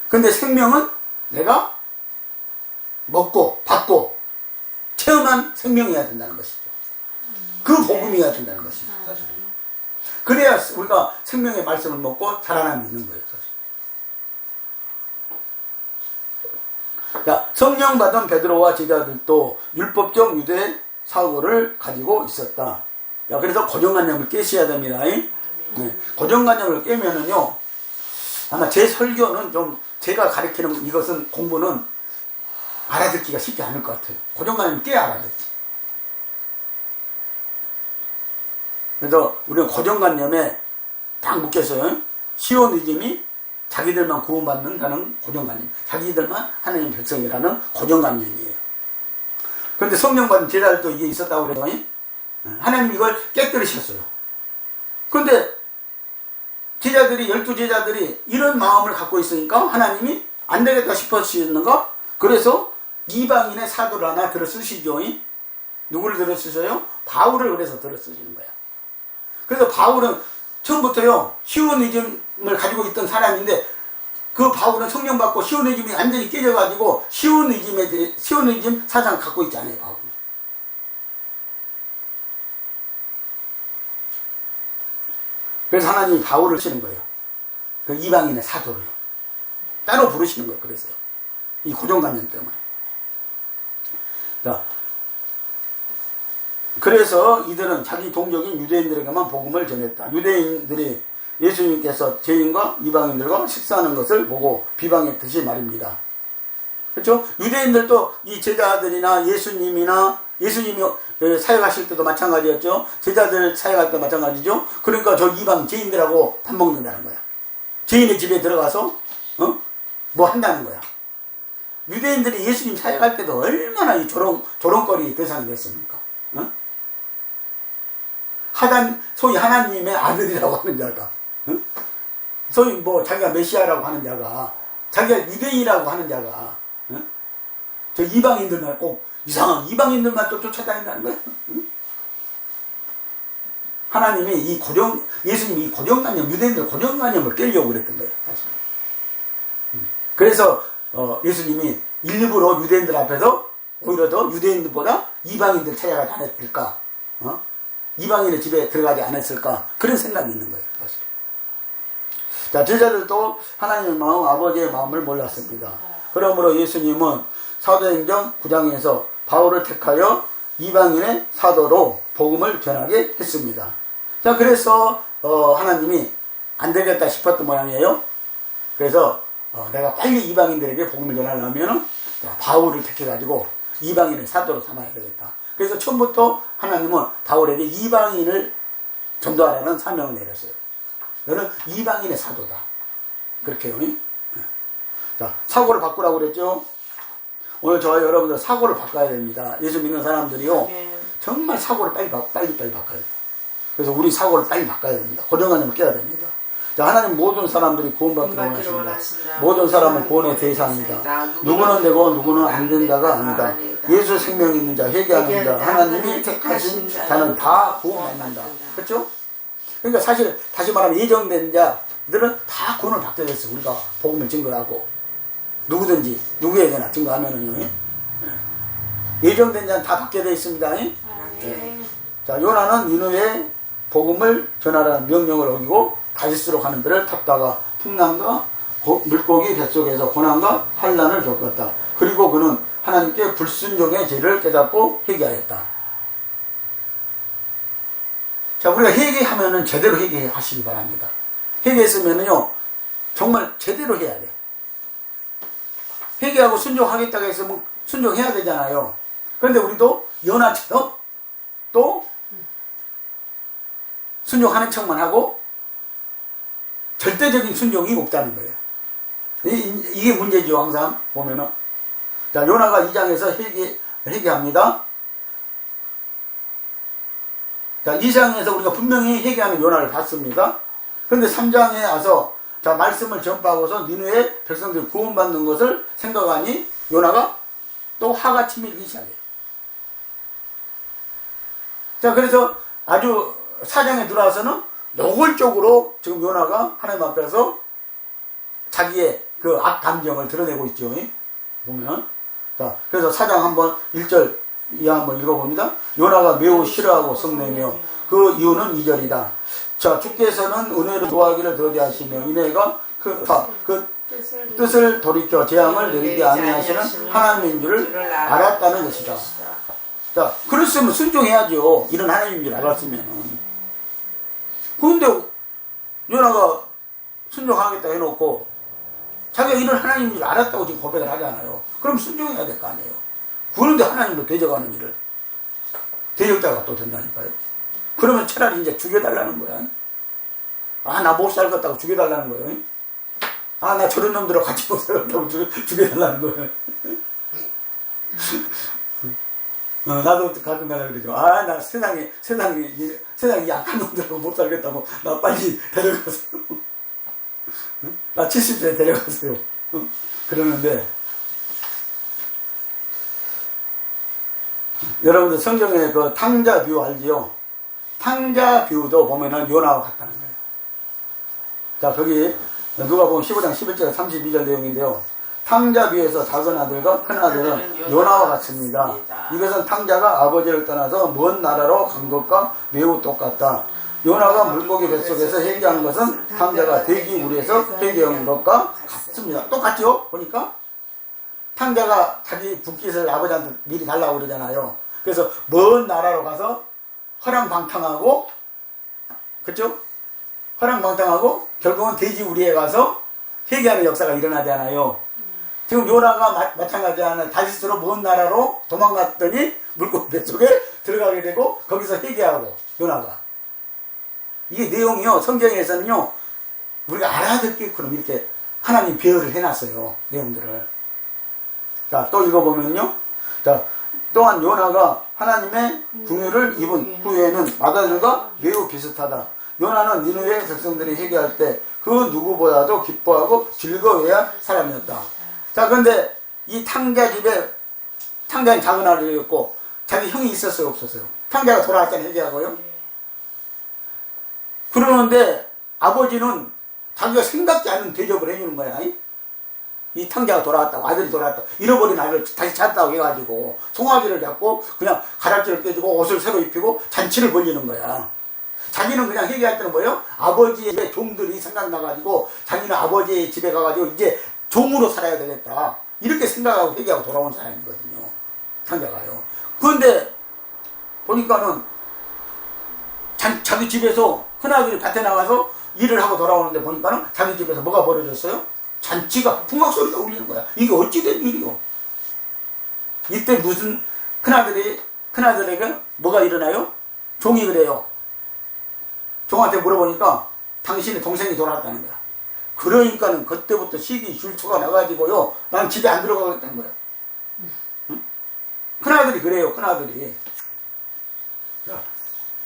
근데 생명은 내가 먹고 받고 체험한 생명이어야 된다는 것이죠. 그 복음이어야 된다는 것이죠. 사실. 그래야 우리가 생명의 말씀을 먹고 자라남이 있는 거예요. 사실. 자, 성령 받은 베드로와 제자들도 율법적 유대 사고를 가지고 있었다. 자, 그래서 고정관념을 깨셔야 됩니다. 네, 고정관념을 깨면은요, 아마 제 설교는 좀 제가 가르치는 이것은 공부는 알아듣기가 쉽지 않을 것 같아요. 고정관념 꽤 알아듣지. 그래서 우리는 고정관념에 딱 묶였어요. 시오니즘이 자기들만 구원받는다는 고정관념, 자기들만 하나님 백성이라는 고정관념이에요. 그런데 성령 받은 제자들도 이게 있었다고 그래요. 하나님 이걸 깨뜨리셨어요. 그런데 제자들이, 12제자들이 이런 마음을 갖고 있으니까 하나님이 안 되겠다 싶으시는가? 그래서 이방인의 사도를 하나 들어 쓰시죠. 누구를 들어 쓰셔요? 바울을 그래서 들어 쓰시는 거야. 그래서 바울은 처음부터요, 시오니즘을 가지고 있던 사람인데, 그 바울은 성령 받고 시오니즘이 완전히 깨져가지고, 시오니즘 사상을 갖고 있지 않아요, 바울은. 그래서 하나님이 바울을 쓰는 거예요. 그 이방인의 사도를. 따로 부르시는 거예요, 그래서요. 이 고정관념 때문에. 자, 그래서 이들은 자기 동족인 유대인들에게만 복음을 전했다. 유대인들이 예수님께서 죄인과 이방인들과 식사하는 것을 보고 비방했듯이 말입니다. 그렇죠? 유대인들도 이 제자들이나 예수님이 사역하실 때도 마찬가지였죠. 제자들 사역할 때 마찬가지죠. 그러니까 저 이방 죄인들하고 밥 먹는다는 거야. 죄인의 집에 들어가서 뭐 한다는 거야. 유대인들이 예수님 사역할 때도 얼마나 이 조롱거리 대상이 됐습니까? 소위 하나님의 아들이라고 하는 자가, 소위 뭐 자기가 메시아라고 하는 자가, 자기가 유대인이라고 하는 자가, 저 이방인들만 꼭 이상한 이방인들만 또 쫓아다닌다는 거야. 하나님이 예수님이 이 고정관념, 유대인들 고정관념을 깨려고 그랬던 거예요. 그래서 예수님이 일부러 유대인들 앞에서 오히려 더 유대인들보다 이방인들 찾아가지 않았을까? 이방인의 집에 들어가지 않았을까? 그런 생각이 있는 거예요. 사실. 자, 제자들도 하나님의 마음, 아버지의 마음을 몰랐습니다. 그러므로 예수님은 사도행전 9장에서 바울을 택하여 이방인의 사도로 복음을 전하게 했습니다. 자, 그래서 하나님이 안 되겠다 싶었던 모양이에요. 그래서 내가 빨리 이방인들에게 복음을 전하려면 바울을 택해가지고 이방인을 사도로 삼아야 되겠다. 그래서 처음부터 하나님은 바울에게 이방인을 전도하라는 사명을 내렸어요. 너는 이방인의 사도다. 그렇게요. 자, 사고를 바꾸라고 그랬죠. 오늘 저와 여러분들 사고를 바꿔야 됩니다. 예수 믿는 사람들이요, 정말 사고를 빨리 바꿔야 돼요. 그래서 우리 사고를 빨리 바꿔야 됩니다. 고정관념을 깨야 됩니다. 자, 하나님 모든 사람들이 구원받기를 원하십니다. 모든 사람은 구원의 대상입니다. 누구는 되고 누구는 안 된다가 아니다. 예수 생명이 있는 자, 회개하는 자, 하나님이 택하신 자는 다 구원받는다. 그렇죠? 그러니까 사실 다시 말하면 예정된 자들은 다 구원을 받게 됐어. 우리가 복음을 증거하고 누구든지 누구에게나 증거하면은요, 예정된 자는 다 받게 되어 있습니다. 네. 자, 요나는 니느웨에 복음을 전하라는 명령을 어기고 다시스로 가는 데를 탔다가 풍랑과 물고기 뱃속에서 고난과 환난을 겪었다. 그리고 그는 하나님께 불순종의 죄를 깨닫고 회개하였다. 자, 우리가 회개하면은 제대로 회개하시기 바랍니다. 회개했으면은요, 정말 제대로 해야 돼. 회개하고 순종하겠다고 했으면 순종해야 되잖아요. 그런데 우리도 연하처럼 또 순종하는 척만 하고 절대적인 순종이 없다는 거예요. 이게 문제죠. 항상 보면은. 자, 요나가 2장에서 회개합니다. 자, 2장에서 우리가 분명히 회개하는 요나를 봤습니다. 그런데 3장에 와서 자, 말씀을 전파하고서 니느웨 백성들이 구원받는 것을 생각하니 요나가 또 화가 치밀기 시작해요. 자, 그래서 아주 4장에 들어와서는 노골적으로 지금 요나가 하나님 앞에서 자기의 그 악감정을 드러내고 있죠. 보면. 자, 그래서 4장 한번 1절 이하 한번 읽어봅니다. 요나가 매우 싫어하고 성내며 그 이유는 2절이다. 자, 주께서는 은혜로 노하기를 더디하시며 이내가 그 뜻을 돌이켜 재앙을 내리게 아니하시는 하나님인 줄을 알았다는 것이다. 자, 그랬으면 순종해야죠. 이런 하나님인 줄 알았으면. 그런데 요나가 순종하겠다 해놓고 자기가 이런 하나님인 줄 알았다고 지금 고백을 하잖아요. 그럼 순종해야 될 거 아니에요. 그런데 하나님을 대적하는 일을 대적자가 또 된다니까요. 그러면 차라리 이제 죽여달라는 거야. 아, 나 못 살겠다고 죽여달라는 거예요. 아, 나 저런 놈들하고 같이 못 살겠다고 죽여달라는 거예요. 나도 가끔가다 그러죠. 아, 나 세상에 약한 놈들하고 못 살겠다고 나 빨리 데려가세요. 나 70세 데려가세요. 그러는데 여러분들 성경에 그 탕자 뷰 알지요? 탕자 뷰도 보면은 요나와 같다는 거예요. 자, 거기 누가 보면 15장 11절 32절 내용인데요. 탕자 뷰에서 작은 아들과 큰 아들은 요나와 같습니다. 이것은 탕자가 아버지를 떠나서 먼 나라로 간 것과 매우 똑같다. 요나가 물고기 뱃속에서 회개한 것은 탕자가 돼지 우리에서 회개한 것과 같습니다. 똑같죠? 보니까 탕자가 자기 붓깃을 아버지한테 미리 달라고 그러잖아요. 그래서 먼 나라로 가서 허랑방탕하고, 그쵸? 허랑방탕하고 결국은 돼지 우리에 가서 회개하는 역사가 일어나잖아요. 지금 요나가 마찬가지하는 다시스로 먼 나라로 도망갔더니 물고기 뱃속에 들어가게 되고 거기서 회개하고 요나가. 이게 내용이요. 성경에서는요. 우리가 알아듣게끔 이렇게 하나님 배열을 해놨어요. 내용들을. 자, 또 읽어보면요. 자, 또한 요나가 하나님의 긍휼을 입은 후에는 마다들과 매우 비슷하다. 요나는 니느웨 백성들이 회개할 때 그 누구보다도 기뻐하고 즐거워야 사람이었다. 자, 그런데 이 탕자 집에 탕자는 작은 아들이었고 자기 형이 있었어요, 없었어요? 탕자가 돌아왔잖아요, 회개하고요. 그러는데 아버지는 자기가 생각지 않은 대접을 해주는 거야. 이 탕자가 돌아왔다고, 아들이 돌아왔다고, 잃어버린 아들을 다시 찾았다고 해가지고 송아지를 잡고 그냥 가락지를 떼주고 옷을 새로 입히고 잔치를 벌리는 거야. 자기는 그냥 회개할 때는 뭐예요? 아버지의 종들이 생각나가지고 자기는 아버지의 집에 가가지고 이제 종으로 살아야 되겠다, 이렇게 생각하고 회개하고 돌아온 사람이거든요, 탕자가요. 그런데 보니까는 자기 집에서 큰아들이 밭에 나가서 일을 하고 돌아오는데 보니까는 자기 집에서 뭐가 벌어졌어요? 잔치가, 풍악소리가 울리는 거야. 이게 어찌된 일이요? 이때 무슨 큰아들에게 뭐가 일어나요? 종이 그래요. 종한테 물어보니까 당신의 동생이 돌아왔다는 거야. 그러니까는 그때부터 시기 질투가 나가지고요, 난 집에 안 들어가겠다는 거야. 응? 큰아들이 그래요, 큰아들이. 자,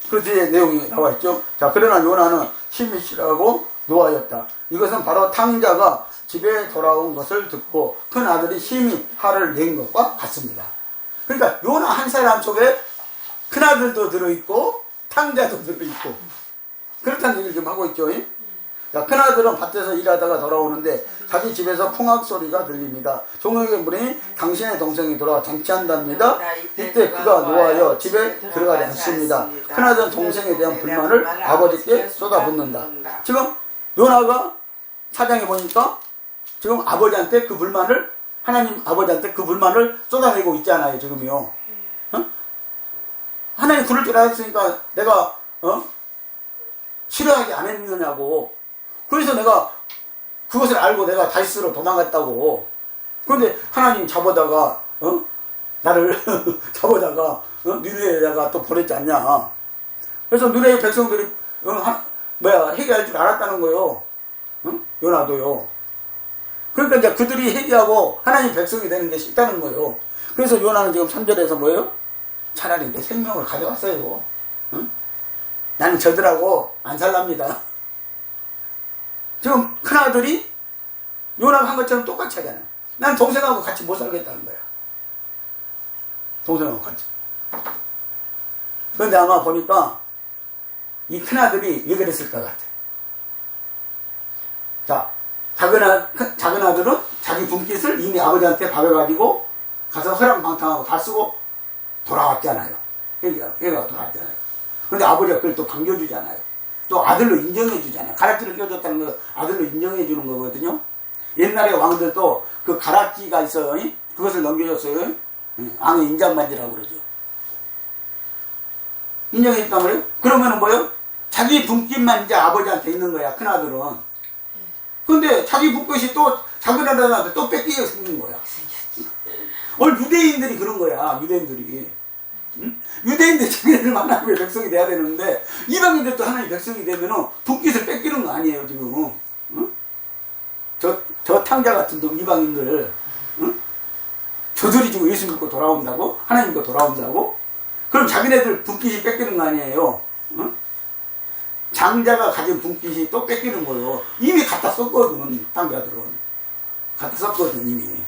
그 뒤에 내용이 나와 있죠. 자, 그러나 요나는 힘이 실하고 노하였다. 이것은 바로 탕자가 집에 돌아온 것을 듣고 큰 아들이 심히 화를 낸 것과 같습니다. 그러니까 요나 한 사람 속에 큰 아들도 들어있고 탕자도 들어있고 그렇다는 얘기를 좀 하고 있죠. 자, 큰 아들은 밭에서 일하다가 돌아오는데 자기 집에서 풍악 소리가 들립니다. 종에게 물으니 당신의 동생이 돌아와 잔치한답니다. 이때 그가 노하여 집에 들어가지 않습니다. 큰 아들은 동생에 대한 불만을 아버지께 쏟아붓는다. 지금 요나가 사장에 보니까 지금 아버지한테 그 불만을, 하나님 아버지한테 그 불만을 쏟아내고 있잖아요, 지금요. 어? 하나님 그럴 줄 알았으니까 내가 싫어하지 않았느냐고. 그래서 내가 그것을 알고 내가 다시스로 도망갔다고. 그런데 하나님 잡아다가 나를 잡아다가 니느웨에다가 또 보냈지 않냐. 그래서 니느웨 백성들이 회개할 줄 알았다는 거요. 요나도요. 그러니까 이제 그들이 회개하고 하나님 백성이 되는 게 쉽다는 거예요. 그래서 요나는 지금 3절에서 뭐예요? 차라리 내 생명을 가져갔어요. 나는 저들하고 안 살랍니다. 지금 큰아들이 요나가 한 것처럼 똑같이 하잖아. 난 동생하고 같이 못 살겠다는 거야. 동생하고 같이. 그런데 아마 보니까 이 큰아들이 왜 그랬을 것 같아. 자, 작은 아들은 자기 분깃을 이미 아버지한테 받아가지고 가서 허랑방탕하고 다 쓰고 돌아왔잖아요. 얘가 돌아왔잖아요. 근데 아버지가 그걸 또 반겨주잖아요. 또 아들로 인정해주잖아요. 가락지를 껴줬다는 거 아들로 인정해주는 거거든요. 옛날에 왕들도 그 가락지가 있어요. 그것을 넘겨줬어요. 왕의 인장반지라고 그러죠. 인정해줬단 말이에요. 그러면은 뭐예요? 자기 분깃만 이제 아버지한테 있는 거야, 큰아들은. 근데 자기 분깃이 또 자기 나라한테 또 뺏기게 생긴 거야. 오늘 유대인들이 그런 거야. 유대인들이. 응? 유대인들 자기네들 하나님의 백성이 돼야 되는데 이방인들도 하나님의 백성이 되면은 분깃을 뺏기는 거 아니에요 지금. 응? 저 탕자 같은 이방인들, 응? 저들이 지금 예수 믿고 돌아온다고? 하나님 믿고 돌아온다고? 그럼 자기네들 분깃이 뺏기는 거 아니에요? 응? 장자가 가진 분깃이 또 뺏기는 거예요. 이미 갖다 썼거든. 탕자들은 갖다 썼거든 이미.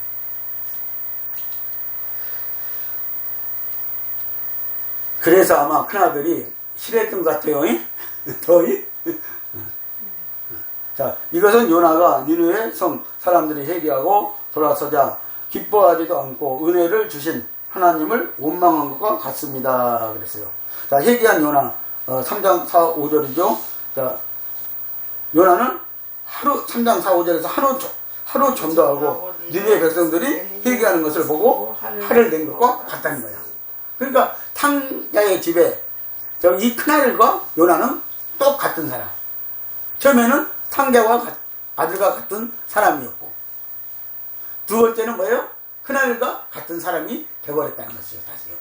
그래서 아마 큰아들이 싫어했던 것 같아요. 더이? 자, 이것은 요나가 니느웨 성 사람들이 회개하고 돌아서자 기뻐하지도 않고 은혜를 주신 하나님을 원망한 것과 같습니다. 그랬어요. 자, 회개한 요나 3장 4, 5절이죠. 자, 요나는 3장 4, 5절에서 하루 전도하고 니느웨 백성들이 회개하는 것을 보고 화를 낸 것과 같다는 거야. 그러니까 탕자의 집에 이 큰아들과 요나는 똑같은 사람. 처음에는 탕자와 아들과 같은 사람이었고 두 번째는 뭐예요? 큰아들과 같은 사람이 되어버렸다는 것이죠. 다시요.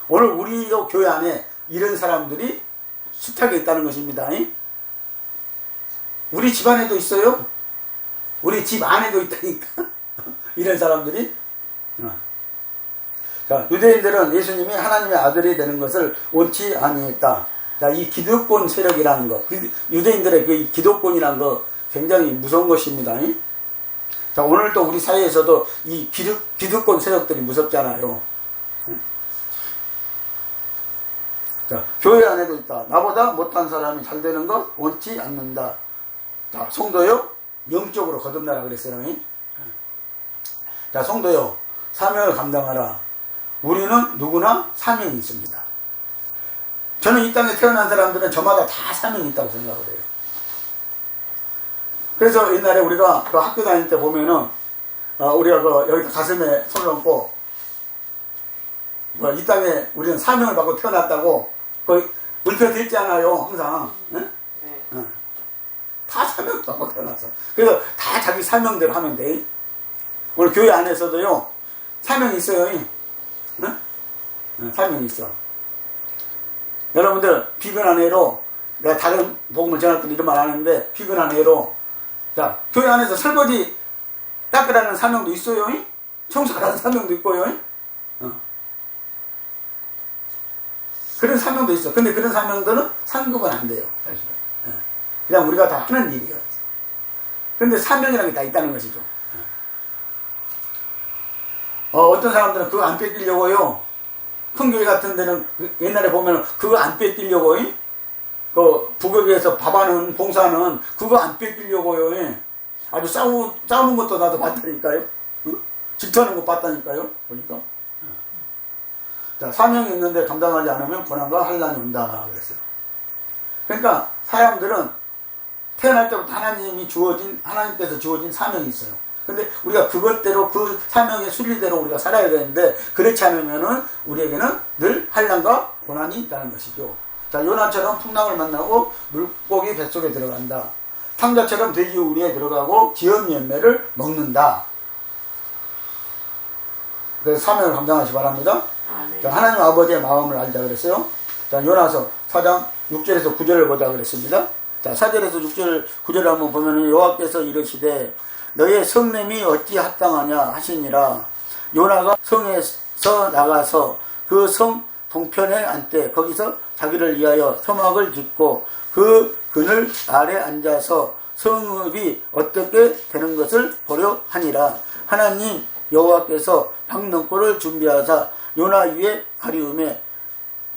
오늘 우리도 교회 안에 이런 사람들이 숱하게 있다는 것입니다. 우리 집 안에도 있어요. 우리 집 안에도 있다니까. 이런 사람들이. 자, 유대인들은 예수님이 하나님의 아들이 되는 것을 원치 아니했다. 자, 이 기득권 세력이라는 거, 유대인들의 그 기득권이라는 거 굉장히 무서운 것입니다. 자, 오늘 또 우리 사회에서도 이 기득권 세력들이 무섭잖아요. 자, 교회 안에도 있다. 나보다 못한 사람이 잘 되는 것 원치 않는다. 자, 성도요, 영적으로 거듭나라 그랬어요. 자, 성도요, 사명을 감당하라. 우리는 누구나 사명이 있습니다. 저는 이 땅에 태어난 사람들은 저마다 다 사명이 있다고 생각을 해요. 그래서 옛날에 우리가 그 학교 다닐 때 보면은 우리가 여기 가슴에 손을 얹고 이 땅에 우리는 사명을 받고 태어났다고 물표도 있잖아요. 항상. 네? 네. 다 사명을 받고 태어났어. 그래서 다 자기 사명대로 하면 돼. 오늘 교회 안에서도요 사명이 있어요. 네? 사명이 있어. 여러분들 비근한 애로 내가 다른 복음을 전할 때 이런 말 안 하는데 비근한 애로 자 교회 안에서 설거지 닦으라는 사명도 있어요. 청소하라는 사명도 있고요. 그런 사명도 있어. 근데 그런 사명들은 상급은 안 돼요. 사실은. 그냥 우리가 다 하는 일이에요. 근데 사명이라는 게 다 있다는 것이죠. 어떤 사람들은 그거 안 뺏기려고요. 큰 교회 같은 데는 옛날에 보면 그거 안 뺏기려고 그 부교에서 밥하는 봉사는 그거 안 뺏기려고요. 아주 싸우는 것도 나도 봤다니까요. 응? 질투하는 거 봤다니까요. 보니까. 자, 사명이 있는데 감당하지 않으면 고난과 환난이 온다 그랬어요. 그러니까 사람들은 태어날 때부터 하나님께서 주어진 사명이 있어요. 근데 우리가 그것대로 그 사명의 순리대로 우리가 살아야 되는데 그렇지 않으면은 우리에게는 늘 환난과 고난이 있다는 것이죠. 자, 요나처럼 풍랑을 만나고 물고기 뱃속에 들어간다. 탕자처럼 돼지 우리에 들어가고 기업 열매를 먹는다. 그래서 사명을 감당하시기 바랍니다. 자, 하나님 아버지의 마음을 알자 그랬어요. 자, 요나서 4장 6절에서 9절을 보자 그랬습니다. 자, 4절에서 6절 9절을 한번 보면은 여호와께서 이르시되 너의 성냄이 어찌 합당하냐 하시니라. 요나가 성에서 나가서 그 성 동편에 앉되 거기서 자기를 위하여 서막을 짓고 그 그늘 아래 앉아서 성읍이 어떻게 되는 것을 보려 하니라. 하나님 여호와께서 박넝골을 준비하사 요나 위에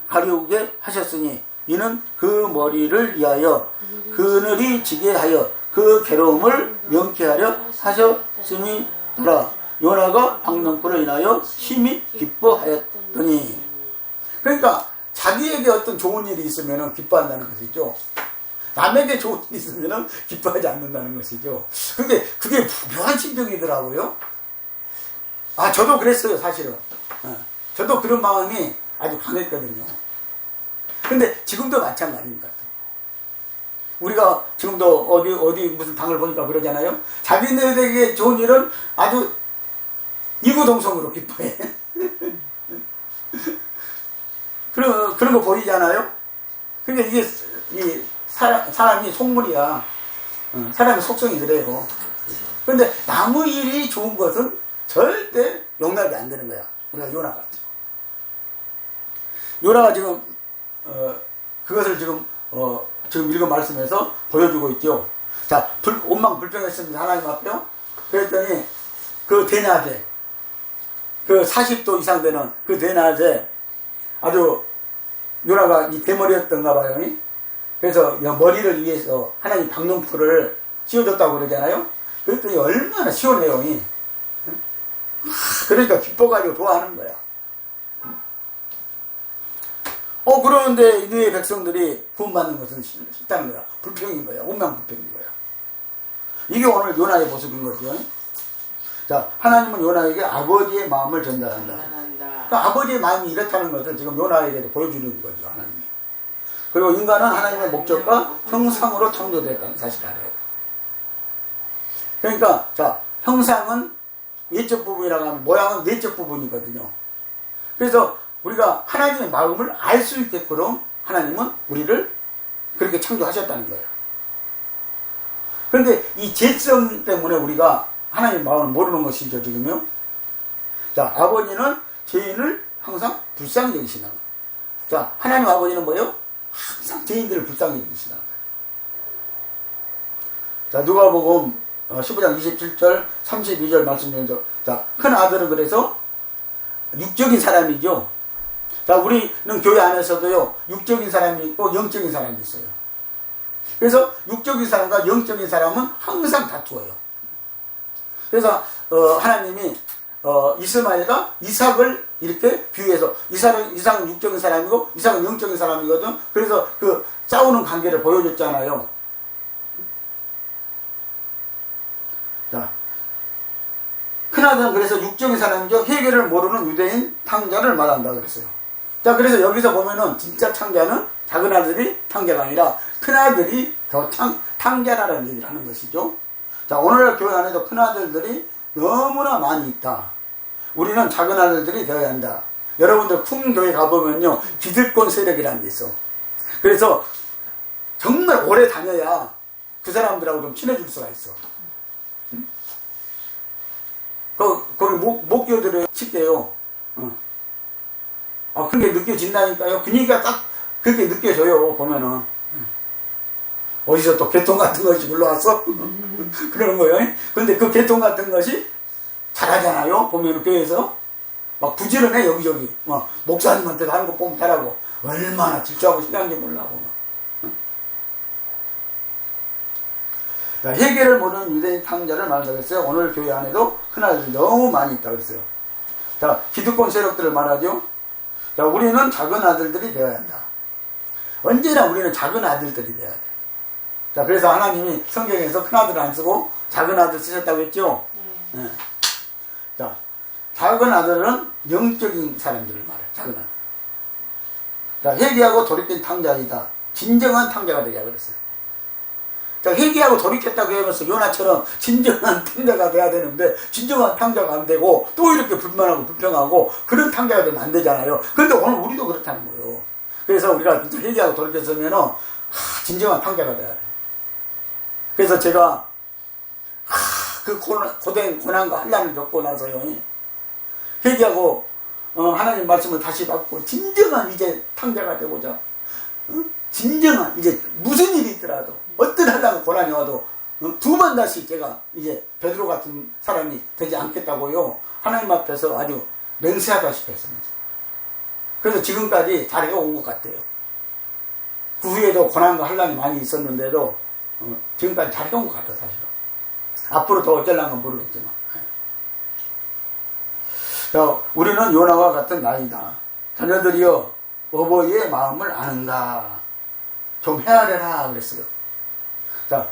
가리우게 하셨으니 이는 그 머리를 위하여 그늘이 지게 하여 그 괴로움을 명쾌하려 하셨음이더라. 요나가 박넝골을 인하여 심히 기뻐하였더니. 그러니까 자기에게 어떤 좋은 일이 있으면 기뻐한다는 것이죠. 남에게 좋은 일이 있으면 기뻐하지 않는다는 것이죠. 근데 그게 묘한 심정이더라고요. 저도 그랬어요, 사실은. 저도 그런 마음이 아주 강했거든요. 근데 지금도 마찬가지인 것 같아요. 우리가 지금도 어디 무슨 당을 보니까 그러잖아요. 자기네들에게 좋은 일은 아주 이구동성으로 기뻐해. 그런 거 보이잖아요. 그러니까 이게 사람이 속물이야. 사람의 속성이 그래요. 그런데 남의 일이 좋은 것은 절대 용납이 안 되는 거야. 우리가 요나 같죠. 요나가 지금 그것을 지금 읽은 말씀에서 보여주고 있죠. 자, 온망불평했습니다. 하나님 앞에요. 그랬더니 그 대낮에 그 40도 이상 되는 그 대낮에 아주 요나가 이 대머리였던가 봐요. 그래서 머리를 위해서 하나님 박농풀을 씌워줬다고 그러잖아요. 그랬더니 얼마나 시원해요. 그러니까 기뻐가지고 좋아하는 거야. 그런데 이누의 백성들이 구원받는 것은 싫다는 거야. 불평인 거야. 온망불평인 거야. 이게 오늘 요나의 모습인 거죠. 자, 하나님은 요나에게 아버지의 마음을 전달한다. 그러니까 아버지의 마음이 이렇다는 것을 지금 요나에게도 보여주는 거죠. 하나님이. 그리고 인간은 하나님의 목적과 형상으로 창조되었다는 사실을 알아요. 그러니까 자, 형상은 외적 부분이라고 하면 모양은 내적 부분이거든요. 그래서 우리가 하나님의 마음을 알 수 있게끔 하나님은 우리를 그렇게 창조하셨다는 거예요. 그런데 이 죄성 때문에 우리가 하나님의 마음을 모르는 것이죠, 지금요. 자, 아버지는 죄인을 항상 불쌍히 여기시는 거예요. 자, 하나님 아버지는 뭐예요? 항상 죄인들을 불쌍히 여기시는 거예요. 자, 누가복음 15장 27절 32절 말씀 중에서 자, 큰 아들은 그래서 육적인 사람이죠. 자, 우리는 교회 안에서도요, 육적인 사람이 있고 영적인 사람이 있어요. 그래서 육적인 사람과 영적인 사람은 항상 다투어요. 그래서 하나님이 이스마엘과 이삭을 이렇게 비유해서 이삭은 육적인 사람이고 이삭은 영적인 사람이거든. 그래서 그 싸우는 관계를 보여줬잖아요. 자, 큰아들은 그래서 육적인 사람이죠. 해결을 모르는 유대인 탕자를 말한다 그랬어요. 자, 그래서 여기서 보면은 진짜 탕자는 작은 아들이 탕자가 아니라 큰아들이 더 탕자라는 얘기를 하는 것이죠. 자, 오늘날 교회 안에도 큰아들들이 너무나 많이 있다. 우리는 작은 아들들이 되어야 한다. 여러분들 큰 교회 가보면요, 기득권 세력이라는 게 있어. 그래서 정말 오래 다녀야 그 사람들하고 좀 친해질 수가 있어. 거기 못 끼어들어요. 칠게요. 그게 느껴진다니까요. 분위기가 딱 그렇게 느껴져요. 보면은. 어디서 또 개통 같은 것이 올라왔어? 그러는 거예요. 근데 그 개통 같은 것이 잘하잖아요. 보면은 교회에서. 막 부지런해, 여기저기. 막 목사님한테도 하는 거 보면 잘하고. 얼마나 질주하고 신앙인지 몰라고. 자, 해결을 모르는 유대인 탕자를 말한다고 했어요. 오늘 교회 안에도 큰아들이 너무 많이 있다고 했어요. 자, 기득권 세력들을 말하죠. 자, 우리는 작은 아들들이 되어야 한다. 언제나 우리는 작은 아들들이 되어야 돼. 자, 그래서 하나님이 성경에서 큰 아들을 안 쓰고 작은 아들 쓰셨다고 했죠? 네. 자, 작은 아들은 영적인 사람들을 말해. 작은 아들. 자, 회개하고 돌이킨 탕자이다. 진정한 탕자가 되게 그랬어요. 자, 회개하고 돌이켰다고 하면서 요나처럼 진정한 탕자가 돼야 되는데 진정한 탕자가 안 되고 또 이렇게 불만하고 불평하고 그런 탕자가 되면 안 되잖아요. 그런데 오늘 우리도 그렇다는 거예요. 그래서 우리가 진짜 회개하고 돌이켰으면은 진정한 탕자가 돼야 돼. 그래서 제가 그 고된 고난과 환난을 겪고 나서요, 회개하고 하나님 말씀을 다시 받고 진정한 이제 탕자가 되고자, 진정한 이제 무슨 일이 있더라도 어떤 하다가 고난이 와도 두 번 다시 제가 이제 베드로 같은 사람이 되지 않겠다고요, 하나님 앞에서 아주 맹세하다시피 했습니다. 그래서 지금까지 잘 해온 것 같아요. 그 후에도 고난과 환난이 많이 있었는데도 지금까지 잘 해온 것 같아요. 사실은 앞으로 더 어쩔란가 모르겠지만. 자, 우리는 요나와 같은 나이다. 자녀들이여 어버이의 마음을 아는가 좀 헤아려라 그랬어요. 자,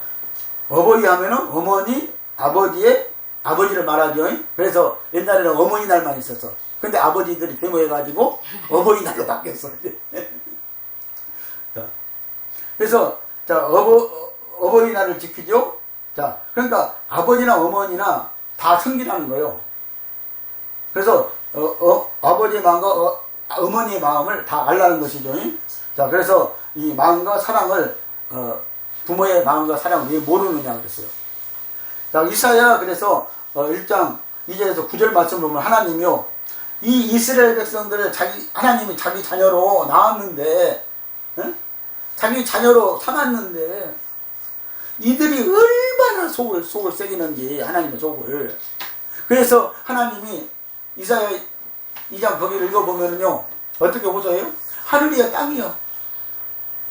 어버이 하면은 어머니, 아버지를 말하죠. 그래서 옛날에는 어머니날만 있었어. 근데 아버지들이 데모해가지고 어버이날로 바뀌었어. 자, 그래서 자, 어버이날을 지키죠. 자, 그러니까 아버지나 어머니나 다 섬기라는 거예요. 그래서 아버지의 마음과 어머니의 마음을 다 알라는 것이죠. 자, 그래서 이 마음과 사랑을 부모의 마음과 사랑을 왜 모르느냐 그랬어요. 자, 이사야 그래서 1장 2절에서 9절 말씀 보면 하나님이요, 이 이스라엘 백성들을 하나님이 자기 자녀로 낳았는데, 자기 자녀로 삼았는데 이들이 얼마나 속을 새기는지, 하나님의 속을. 그래서 하나님이 이사야 2장 거기를 읽어보면요 어떻게 보세요? 하늘이야 땅이요,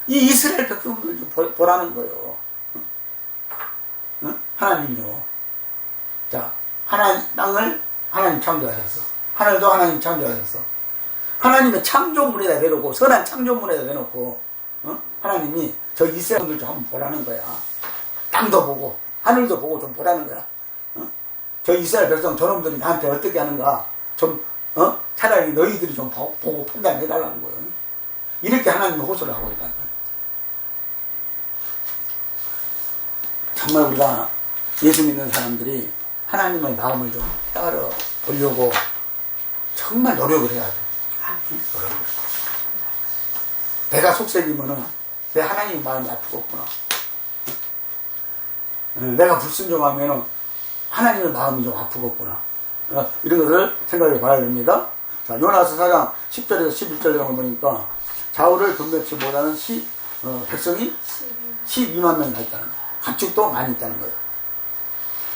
이 이스라엘 백성들 좀 보라는 거예요. 하나님이요. 자, 땅을 하나님 창조하셨어. 하늘도 하나님 창조하셨어. 하나님의 창조물에다 대놓고, 선한 창조물에다 대놓고, 하나님이 저 이스라엘들 좀 한번 보라는 거야. 땅도 보고 하늘도 보고 좀 보라는 거야. 저 이스라엘 백성 저놈들이 나한테 어떻게 하는가 좀 차라리 너희들이 좀 보고 판단해 달라는 거예요. 이렇게 하나님이 호소를 하고 있다는 거예요. 정말 우리가 예수 믿는 사람들이 하나님의 마음을 좀 헤아려 보려고 정말 노력을 해야 돼. 노력을. 내가 속썩이면은 내 하나님의 마음이 아프겠구나. 내가 불순종하면은 하나님의 마음이 좀 아프겠구나. 이런 것을 생각해 봐야 됩니다. 자, 요나서 4장 10절에서 11절을 보니까 좌우를 분별치 못하는 백성이 12만 명이 있다는 거예요. 가축도 많이 있다는 거예요.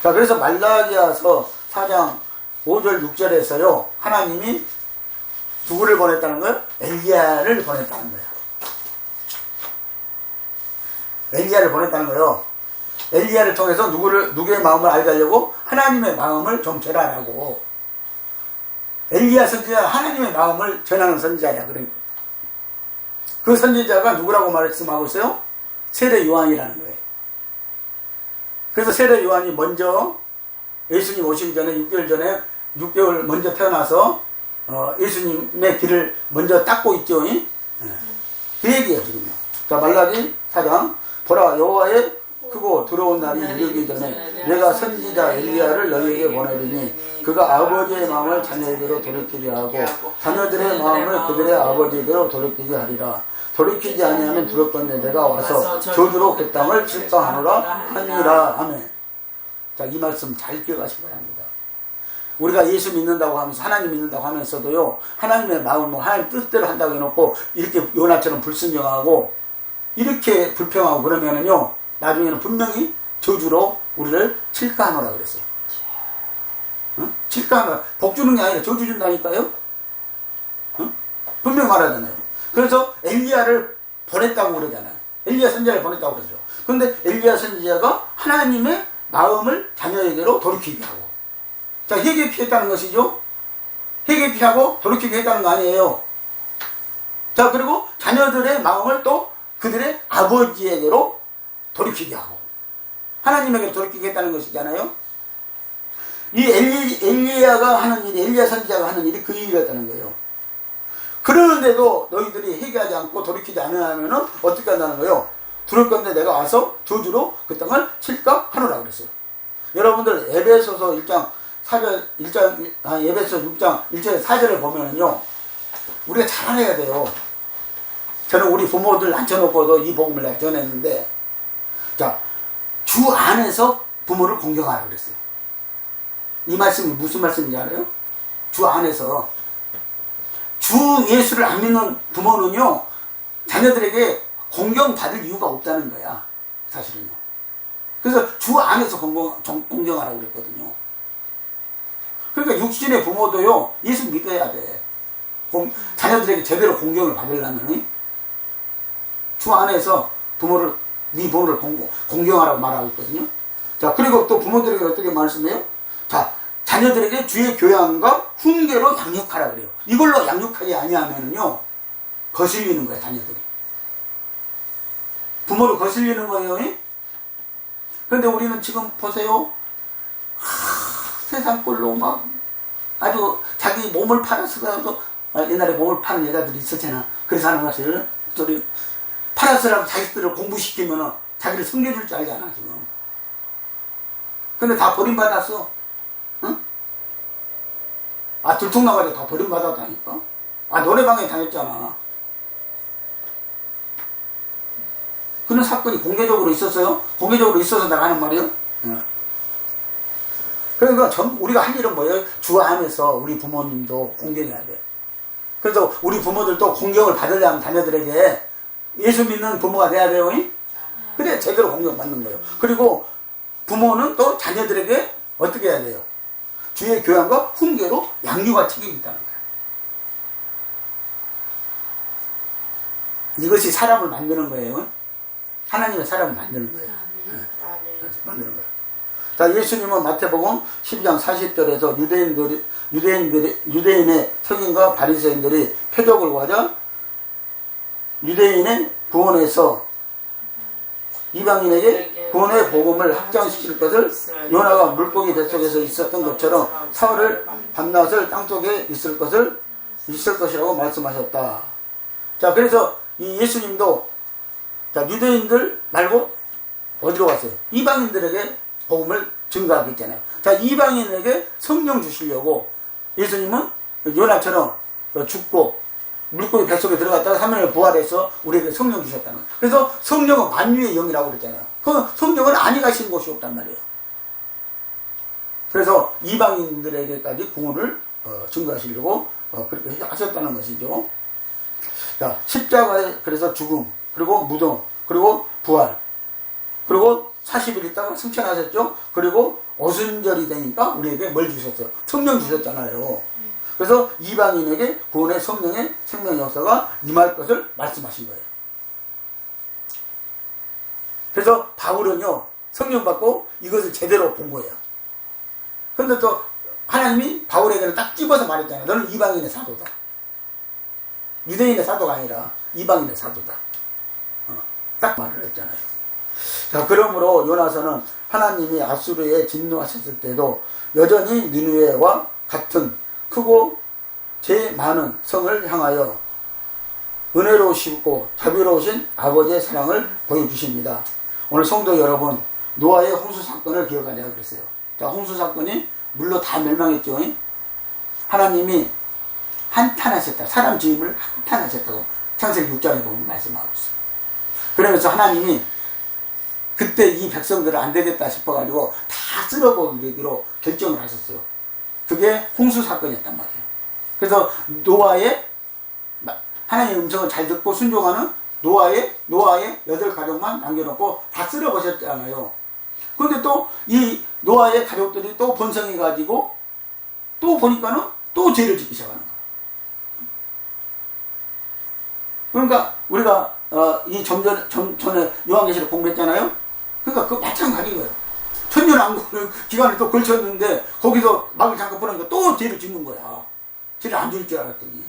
자, 그래서 말라기야서 4장 5절 6절에서요 하나님이 누구를 보냈다는 거예요? 엘리야를 보냈다는 거예요. 엘리야를 보냈다는 거예요. 엘리야를 통해서 누구의 마음을 알게 하려고? 하나님의 마음을 좀 전하라고. 엘리야 선지자가 하나님의 마음을 전하는 선지자야. 그러니까 그 선지자가 누구라고 말씀하고 있어요? 세례 요한이라는 거예요. 그래서 세례 요한이 먼저 예수님 오시기 전에 6개월 먼저 태어나서 예수님의 길을 먼저 닦고 있죠. 그 얘기예요 지금요. 자, 말라기 4장 보라, 여호와의 크고 두려운 날이 이르기 전에 내가 선지자 엘리야를 너희에게 보내리니 그가 아버지의 마음을 자녀에게로 돌이키게 하고 자녀들의 마음을 그들의 아버지에게로 돌이키게 하리라. 돌이키지 아니하면 두렵건대 내가 와서 저주로 그 땅을 질서하노라 하니라. 아멘. 자, 이 말씀 잘 기억하시기 바랍니다. 우리가 예수 믿는다고 하면서, 하나님 믿는다고 하면서도요 하나님의 마음을 하나님 뜻대로 한다고 해놓고 이렇게 요나처럼 불순종하고 이렇게 불평하고 그러면은요 나중에는 분명히 저주로 우리를 칠까하노라 그랬어요. 칠까하노라. 복 주는 게 아니라 저주 준다니까요. 분명히 말하잖아요. 그래서 엘리야를 보냈다고 그러잖아요. 엘리야 선지자를 보냈다고 그러죠. 그런데 엘리야 선지자가 하나님의 마음을 자녀에게로 돌이키게 하고, 자, 회개 피했다는 것이죠. 회개 피하고 돌이키게 했다는 거 아니에요. 자, 그리고 자녀들의 마음을 또 그들의 아버지에게로 돌이키게 하고 하나님에게로 돌이키게 했다는 것이잖아요. 이 엘리야가 하는 일이, 엘리야 선지자가 하는 일이 그 일이었다는 거예요. 그러는데도 너희들이 회개하지 않고 돌이키지 않으면은 어떻게 한다는 거예요? 두를 건데 내가 와서 저주로 그 땅을 칠까 하노라 그랬어요. 여러분들 에베소서 1장 4절, 에베소 6장 1절에 4절을 보면은요 우리가 잘 알아야 돼요. 저는 우리 부모들 앉혀놓고도 이 복음을 내가 전했는데, 자, 주 안에서 부모를 공경하라 그랬어요. 이 말씀이 무슨 말씀인지 알아요? 주 안에서. 주 예수를 안 믿는 부모는요 자녀들에게 공경받을 이유가 없다는 거야, 사실은요. 그래서 주 안에서 공경하라고 그랬거든요. 그러니까 육신의 부모도요 예수 믿어야 돼. 자녀들에게 제대로 공경을 받으려면 주 안에서 네 부모를 공경하라고 말하고 있거든요. 자, 그리고 또 부모들에게 어떻게 말씀해요? 자, 자녀들에게 주의 교양과 훈계로 양육하라 그래요. 이걸로 양육하지 아니하면은요 거슬리는 거야, 자녀들이. 부모를 거슬리는 거예요. 그런데 우리는 지금 보세요. 세상 꼴로 막 아주 자기 몸을 팔아서라도, 옛날에 몸을 파는 여자들이 있었잖아. 그래서 하는 것을 팔아서라도 자식들을 공부시키면은 자기를 섬겨줄 줄 알잖아, 지금. 근데 다 버림받았어. 응? 아, 들통나가지고 다 버림받았다니까? 아, 노래방에 다녔잖아. 그런 사건이 공개적으로 있었어요? 공개적으로 있어서 내가 하는 말이에요? 응. 그러니까 우리가 할 일은 뭐예요? 주 안에서 우리 부모님도 공경해야 돼. 그래서 우리 부모들도 공경을 받으려면 자녀들에게 예수 믿는 부모가 돼야 돼요. 그래 제대로 공경받는 거예요. 그리고 부모는 또 자녀들에게 어떻게 해야 돼요? 주의 교양과 훈계로 양육할 책임이 있다는 거예요. 이것이 사람을 만드는 거예요. 하나님의 사람을 만드는 거예요. 네. 만드는 거예요. 자, 예수님은 마태복음 12장 40절에서 유대인의 성인과 바리새인들이 표적을 구하자 유대인의 구원에서 이방인에게 구원의 복음을 확장시킬 것을 요나가 물고기 뱃속에서 있었던 것처럼 사흘을 밤낮을 땅속에 있을 것이라고 말씀하셨다. 자, 그래서 이 예수님도 자, 유대인들 말고 어디로 갔어요? 이방인들에게 복음을 증거하겠잖아요. 자, 이방인에게 성령 주시려고 예수님은 요나처럼 죽고 물고기 뱃속에 들어갔다가 3일을 부활해서 우리에게 성령 주셨다는 거예요. 그래서 성령은 만유의 영이라고 그랬잖아요. 그 성령은 아니 가신 곳이 없단 말이에요. 그래서 이방인들에게까지 구원을 증거하시려고 그렇게 하셨다는 것이죠. 자, 십자가에 그래서 죽음, 그리고 무덤, 그리고 부활, 그리고 40일 있다가 승천하셨죠. 그리고 오순절이 되니까 우리에게 뭘 주셨어요? 성령 주셨잖아요. 그래서 이방인에게 구원의 성령의 생명 역사가 임할 것을 말씀하신 거예요. 그래서 바울은요, 성령 받고 이것을 제대로 본 거예요. 근데 또 하나님이 바울에게는 딱 집어서 말했잖아요. 너는 이방인의 사도다. 유대인의 사도가 아니라 이방인의 사도다. 딱 말을 했잖아요. 자, 그러므로 요나서는 하나님이 아수르에 진노하셨을 때도 여전히 니느웨와 같은 크고 제 많은 성을 향하여 은혜로우시고 자비로우신 아버지의 사랑을 보여주십니다. 오늘 성도 여러분, 노아의 홍수 사건을 기억하려고 그랬어요. 자, 홍수 사건이 물로 다 멸망했죠. 하나님이 한탄하셨다. 사람 지음을 한탄하셨다고 창세기 6장에 보면 말씀하고 있어요. 그러면서 하나님이 그때 이 백성들을 안 되겠다 싶어가지고 다 쓸어버리기로 결정을 하셨어요. 그게 홍수 사건이었단 말이에요. 그래서 노아의 하나님의 음성을 잘 듣고 순종하는 노아의 8가족만 남겨놓고 다 쓸어버렸잖아요. 그런데 또 이 노아의 가족들이 또 번성해가지고 또 보니까는 또 죄를 짓기 시작하는 거예요. 그러니까 우리가 이 전에 요한계시록 공부했잖아요. 그러니까 그 마찬가지인 거예요. 천년왕국을 기간에 또 걸쳤는데 거기서 막을 잠깐 보니까 또 죄를 짓는 거야. 죄를 안 줄 줄 알았더니.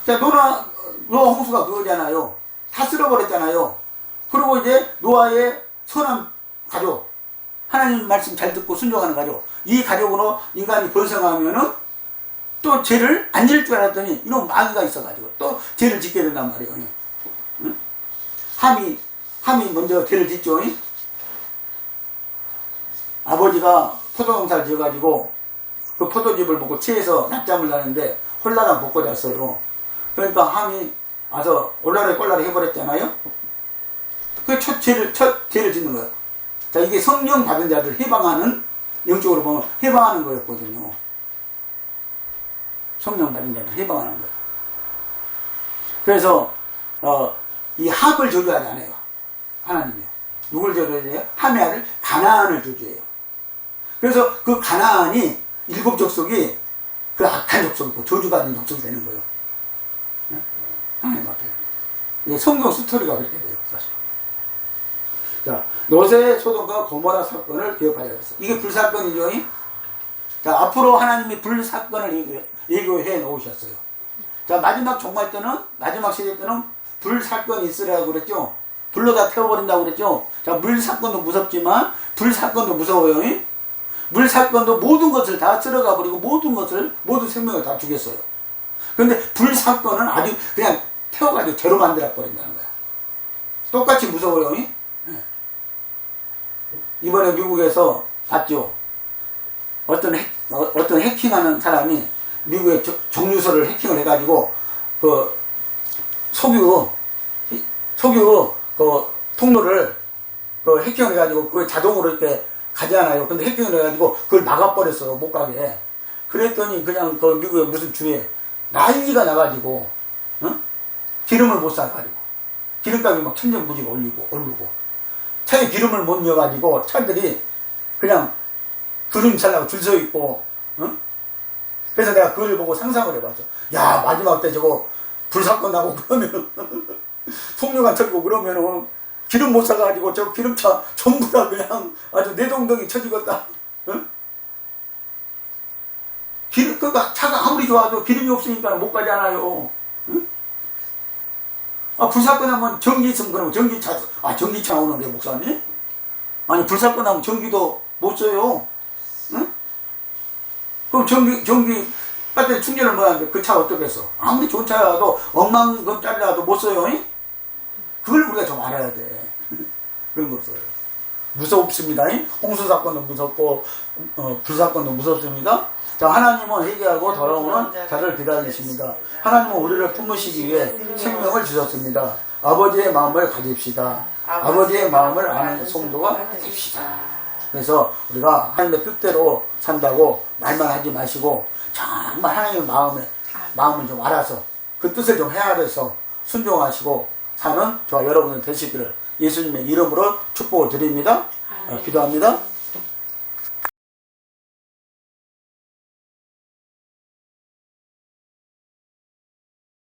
자, 노아 홍수가 그거잖아요. 다 쓸어버렸잖아요. 그리고 이제 노아의 선한 가족, 하나님 말씀 잘 듣고 순종하는 가족, 이 가족으로 인간이 번성하면은 또 죄를 안 질 줄 알았더니 이놈 마귀가 있어가지고 또 죄를 짓게 된단 말이에요. 응? 함이 먼저 죄를 짓죠. 응? 아버지가 포도농사를 지어가지고 그 포도즙을 먹고 취해서 낮잠을 자는데 홀라당 먹고 잤어요. 그러니까 함이 와서 올라래 꼴라래 해버렸잖아요. 그 첫 죄를 짓는 거예요. 자, 이게 성령 받은 자들 해방하는, 영적으로 보면 해방하는 거였거든요. 성령 받은 자들 해방하는 거예요. 그래서 이 함을 저주하지 않아요. 하나님이요. 누굴 저주해요? 함의 아들 가나안을 저주해요. 그래서 그 가나안이 7 족속이 그 악한 족속이고 저주받은 족속이 되는 거예요. 네? 하나님 앞에. 이게 성경 스토리가 그렇게 돼요, 사실. 자, 노세 소돔과 고모라 사건을 기억하자고 했어요. 이게 불사건이죠. 자, 앞으로 하나님이 불사건을 예고해 놓으셨어요. 자, 마지막 종말 때는, 마지막 시대 때는 불사건이 있으라고 그랬죠. 불로 다 태워버린다고 그랬죠. 자, 물사건도 무섭지만 불사건도 무서워요. 물사건도 모든 것을 다 쓸어가 버리고 모든 생명을 다 죽였어요. 근데 불사건은 아주 그냥 태워가지고 죄로 만들어 버린다는 거야. 똑같이 무서워요. 네. 이번에 미국에서 봤죠. 어떤 해킹하는 사람이 미국의 정유소를 해킹을 해가지고 그 석유 그 통로를 그 해킹을 해가지고 그걸 자동으로 이렇게 가잖아요. 근데 해킹을 해가지고 그걸 막아버렸어요. 못 가게. 그랬더니 그냥 그 미국의 무슨 주에 난리가 나가지고 기름을 못 사가지고 기름값이 막 천정부지가 오르고 차에 기름을 못 넣어가지고 차들이 그냥 기름 살라고 줄 서 있고 그래서 내가 그걸 보고 상상을 해봤죠. 야, 마지막 때 저거 불사건 나고 그러면 속류관 털고 그러면은 기름 못 사가지고 저 기름차 전부 다 그냥 아주 내동댕이 쳐지겠다. 그러니까 차가 아무리 좋아도 기름이 없으니까 못 가잖아요. 불사건 하면 전기 있으면 그러면 전기차 오는데 목사님? 아니, 불사건 하면 전기도 못 써요. 그럼 전기 배터리 충전을 못 하는데 그 차 어떻겠어? 아무리 좋은 차라도 억만금짜리라도 못 써요. 그걸 우리가 좀 알아야 돼. 그런 것들. 무섭습니다. 홍수 사건도 무섭고, 불사건도 무섭습니다. 자, 하나님은 회개하고 돌아오는 자를 기다리십니다. 하나님은 우리를 품으시기 위해 생명을 주셨습니다. 아버지의 마음을 가집시다. 아버지의 마음을 아는 성도가 됩시다. 그래서 우리가 하나님의 뜻대로 산다고 말만 하지 마시고 정말 하나님의 마음을 좀 알아서 그 뜻을 좀 헤아려서 순종하시고 사는 저와 여러분들 되시기를 예수님의 이름으로 축복을 드립니다. 기도합니다.